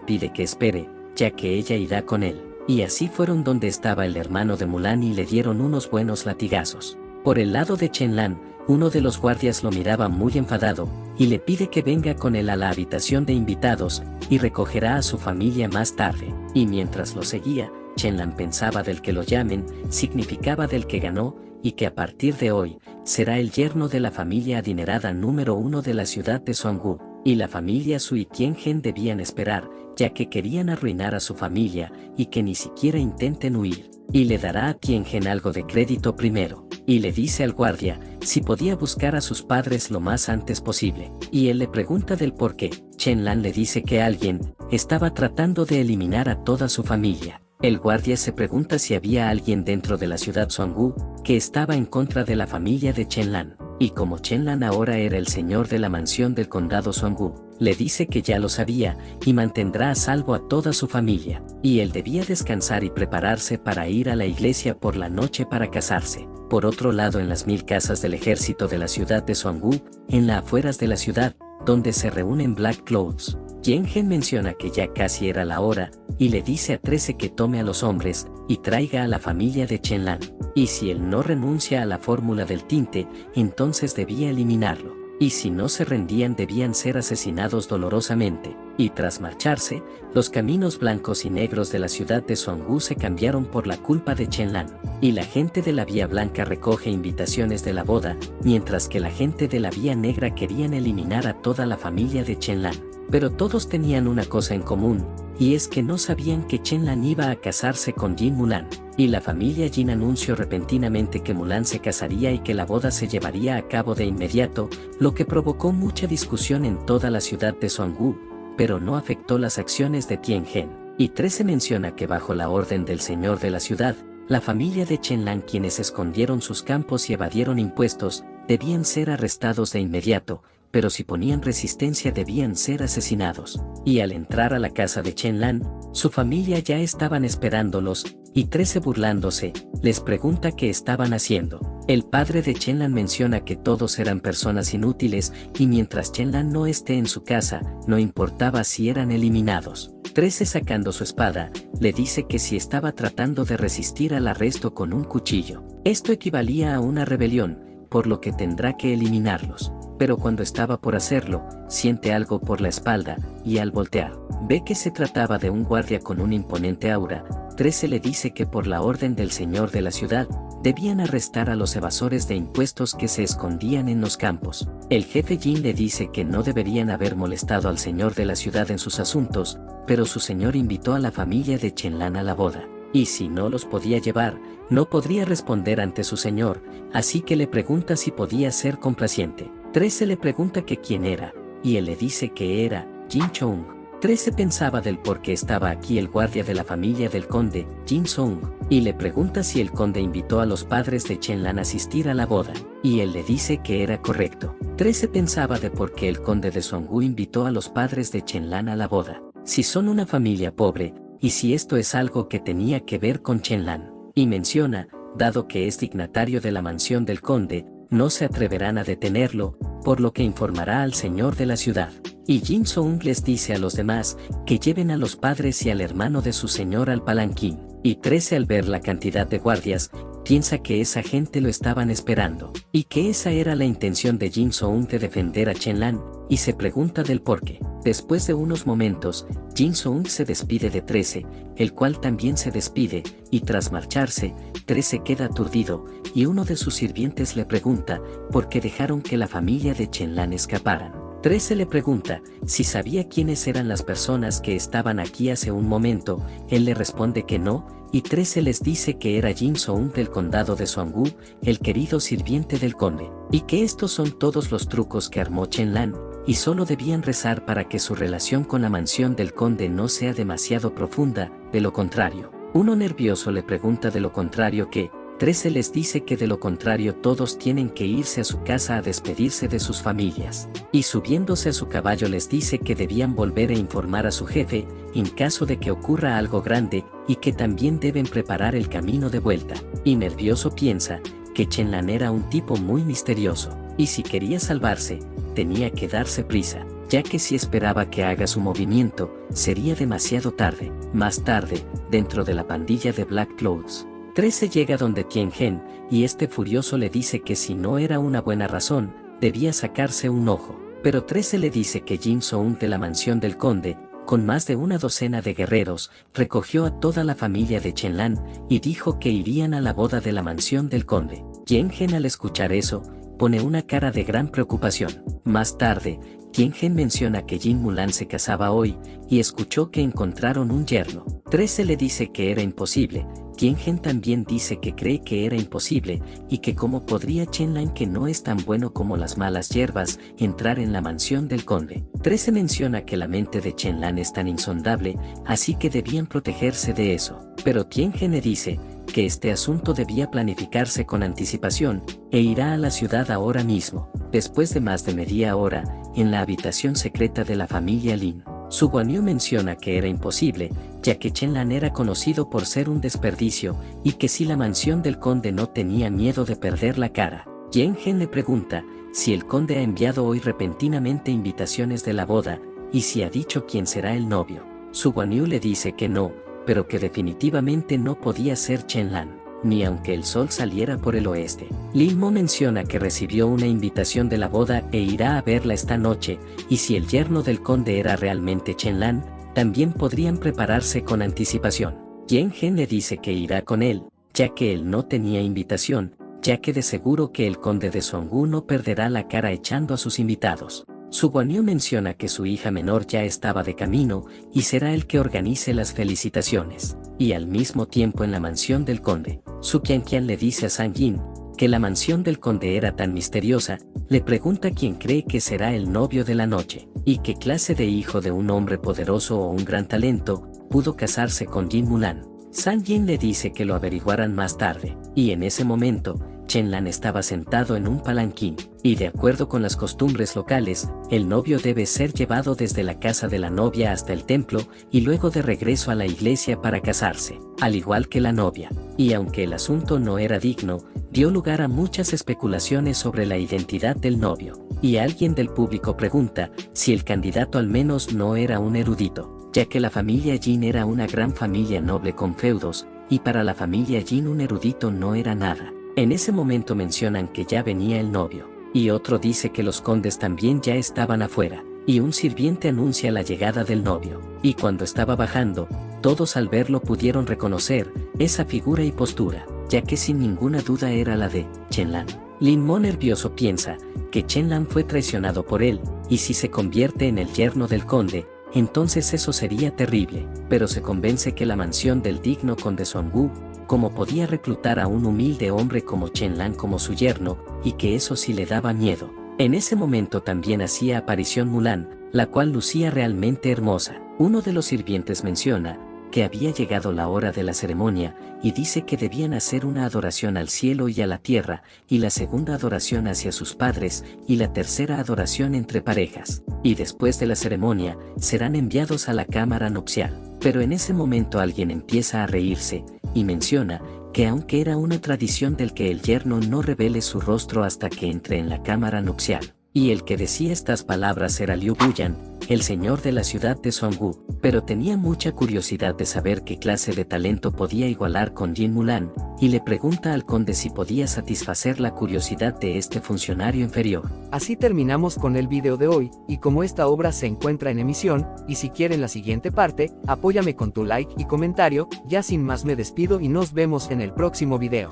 pide que espere, ya que ella irá con él. Y así fueron donde estaba el hermano de Mulan y le dieron unos buenos latigazos. Por el lado de Chen-lan, uno de los guardias lo miraba muy enfadado, y le pide que venga con él a la habitación de invitados, y recogerá a su familia más tarde. Y mientras lo seguía, Chen-lan pensaba del que lo llamen, significaba del que ganó, y que a partir de hoy, será el yerno de la familia adinerada número 1 de la ciudad de Songu, y la familia Sui Tiangen debían esperar, ya que querían arruinar a su familia, y que ni siquiera intenten huir, y le dará a Tiangen algo de crédito primero, y le dice al guardia, si podía buscar a sus padres lo más antes posible, y él le pregunta del por qué. Chen-lan le dice que alguien estaba tratando de eliminar a toda su familia. El guardia se pregunta si había alguien dentro de la ciudad Songu que estaba en contra de la familia de Chen-lan, y como Chen-lan ahora era el señor de la mansión del condado Songu, le dice que ya lo sabía y mantendrá a salvo a toda su familia, y él debía descansar y prepararse para ir a la iglesia por la noche para casarse. Por otro lado, en las 1000 casas del ejército de la ciudad de Songu, en las afueras de la ciudad, donde se reúnen Black Clouds, Tiangen menciona que ya casi era la hora, y le dice a 13 que tome a los hombres y traiga a la familia de Chen-lan, y si él no renuncia a la fórmula del tinte, entonces debía eliminarlo, y si no se rendían debían ser asesinados dolorosamente. Y tras marcharse, los caminos blancos y negros de la ciudad de Songu se cambiaron por la culpa de Chen-lan, y la gente de la Vía Blanca recoge invitaciones de la boda, mientras que la gente de la Vía Negra querían eliminar a toda la familia de Chen-lan. Pero todos tenían una cosa en común, y es que no sabían que Chen-lan iba a casarse con Jin Mulan, y la familia Jin anunció repentinamente que Mulan se casaría y que la boda se llevaría a cabo de inmediato, lo que provocó mucha discusión en toda la ciudad de Songu, pero no afectó las acciones de Tiangen. Y 13 menciona que bajo la orden del señor de la ciudad, la familia de Chen-lan, quienes escondieron sus campos y evadieron impuestos, debían ser arrestados de inmediato, pero si ponían resistencia debían ser asesinados. Y al entrar a la casa de Chen-lan, su familia ya estaban esperándolos, y 13 burlándose, les pregunta qué estaban haciendo. El padre de Chen-lan menciona que todos eran personas inútiles, y mientras Chen-lan no esté en su casa, no importaba si eran eliminados. 13 sacando su espada, le dice que si estaba tratando de resistir al arresto con un cuchillo, esto equivalía a una rebelión, por lo que tendrá que eliminarlos. Pero cuando estaba por hacerlo, siente algo por la espalda, y al voltear, ve que se trataba de un guardia con un imponente aura. 13 le dice que por la orden del señor de la ciudad, debían arrestar a los evasores de impuestos que se escondían en los campos. El jefe Jin le dice que no deberían haber molestado al señor de la ciudad en sus asuntos, pero su señor invitó a la familia de Chen-lan a la boda, y si no los podía llevar, no podría responder ante su señor, así que le pregunta si podía ser complaciente. 13 le pregunta que quién era, y él le dice que era Jin Choung. 13 pensaba del por qué estaba aquí el guardia de la familia del conde, Jin Soung, y le pregunta si el conde invitó a los padres de Chen-lan a asistir a la boda, y él le dice que era correcto. 13 pensaba de por qué el conde de Songu invitó a los padres de Chen-lan a la boda, si son una familia pobre, y si esto es algo que tenía que ver con Chen-lan, y menciona, dado que es dignatario de la mansión del conde, no se atreverán a detenerlo, por lo que informará al señor de la ciudad. Y Jin Soung les dice a los demás que lleven a los padres y al hermano de su señor al palanquín. Y 13 al ver la cantidad de guardias, piensa que esa gente lo estaban esperando, y que esa era la intención de Jin Soung de defender a Chen-lan, y se pregunta del por qué. Después de unos momentos, Jin Soung se despide de 13, el cual también se despide, y tras marcharse, 13 queda aturdido, y uno de sus sirvientes le pregunta por qué dejaron que la familia de Chen-lan escaparan. 13 le pregunta si sabía quiénes eran las personas que estaban aquí hace un momento, él le responde que no, y 13 les dice que era Jin Soung del condado de Seonggu, el querido sirviente del conde, y que estos son todos los trucos que armó Chen Lan, y solo debían rezar para que su relación con la mansión del conde no sea demasiado profunda, de lo contrario. Uno nervioso le pregunta de lo contrario que, 13 les dice que de lo contrario todos tienen que irse a su casa a despedirse de sus familias, y subiéndose a su caballo les dice que debían volver a informar a su jefe, en caso de que ocurra algo grande, y que también deben preparar el camino de vuelta, y nervioso piensa, que Chen Lan era un tipo muy misterioso, y si quería salvarse, tenía que darse prisa, ya que si esperaba que haga su movimiento, sería demasiado tarde. Más tarde, dentro de la pandilla de Black Clothes, 13 llega donde Tien Hen, y este furioso le dice que si no era una buena razón, debía sacarse un ojo, pero 13 le dice que Jin Soung de la mansión del conde, con más de una docena de guerreros, recogió a toda la familia de Chen Lan, y dijo que irían a la boda de la mansión del conde. Tien Hen al escuchar eso, pone una cara de gran preocupación. Más tarde, Tien Hen menciona que Jin Mulan se casaba hoy, y escuchó que encontraron un yerno. 13 le dice que era imposible. Tien Hen también dice que cree que era imposible, y que cómo podría Chen Lan, que no es tan bueno como las malas hierbas, entrar en la mansión del conde. 13 menciona que la mente de Chen Lan es tan insondable, así que debían protegerse de eso. Pero Tien Hen le dice que este asunto debía planificarse con anticipación, e irá a la ciudad ahora mismo. Después de más de media hora, en la habitación secreta de la familia Lin, Su Guanyu menciona que era imposible, ya que Chen Lan era conocido por ser un desperdicio, y que si la mansión del conde no tenía miedo de perder la cara. Yen Hen le pregunta si el conde ha enviado hoy repentinamente invitaciones de la boda, y si ha dicho quién será el novio. Su Guanyu le dice que no, pero que definitivamente no podía ser Chen Lan, ni aunque el sol saliera por el oeste. Lin Mo menciona que recibió una invitación de la boda e irá a verla esta noche, y si el yerno del conde era realmente Chen Lan, también podrían prepararse con anticipación. Yen Hen le dice que irá con él, ya que él no tenía invitación, ya que de seguro que el conde de Seonggu no perderá la cara echando a sus invitados. Su Guanyu menciona que su hija menor ya estaba de camino, y será el que organice las felicitaciones. Y al mismo tiempo en la mansión del conde, Su Qianqian le dice a Sang Yin que la mansión del conde era tan misteriosa, le pregunta quién cree que será el novio de la noche, y qué clase de hijo de un hombre poderoso o un gran talento pudo casarse con Jin Mulan. Sang Yin le dice que lo averiguaran más tarde, y en ese momento, Chen Lan estaba sentado en un palanquín, y de acuerdo con las costumbres locales, el novio debe ser llevado desde la casa de la novia hasta el templo, y luego de regreso a la iglesia para casarse, al igual que la novia. Y aunque el asunto no era digno, dio lugar a muchas especulaciones sobre la identidad del novio, y alguien del público pregunta si el candidato al menos no era un erudito, ya que la familia Jin era una gran familia noble con feudos, y para la familia Jin un erudito no era nada. En ese momento mencionan que ya venía el novio, y otro dice que los condes también ya estaban afuera, y un sirviente anuncia la llegada del novio, y cuando estaba bajando, todos al verlo pudieron reconocer esa figura y postura, ya que sin ninguna duda era la de Chen Lan. Lin Mo nervioso piensa que Chen Lan fue traicionado por él, y si se convierte en el yerno del conde, entonces eso sería terrible, pero se convence que la mansión del digno conde Seonggu, como podía reclutar a un humilde hombre como Chen Lan como su yerno, y que eso sí le daba miedo. En ese momento también hacía aparición Mulan, la cual lucía realmente hermosa. Uno de los sirvientes menciona que había llegado la hora de la ceremonia, y dice que debían hacer una adoración al cielo y a la tierra, y la segunda adoración hacia sus padres, y la tercera adoración entre parejas. Y después de la ceremonia, serán enviados a la cámara nupcial. Pero en ese momento alguien empieza a reírse, y menciona que aunque era una tradición del que el yerno no revele su rostro hasta que entre en la cámara nupcial, y el que decía estas palabras era Liu Buyan, el señor de la ciudad de Seonggu, pero tenía mucha curiosidad de saber qué clase de talento podía igualar con Jin Mulan, y le pregunta al conde si podía satisfacer la curiosidad de este funcionario inferior. Así terminamos con el video de hoy, y como esta obra se encuentra en emisión, y si quieren la siguiente parte, apóyame con tu like y comentario. Ya sin más me despido y nos vemos en el próximo video.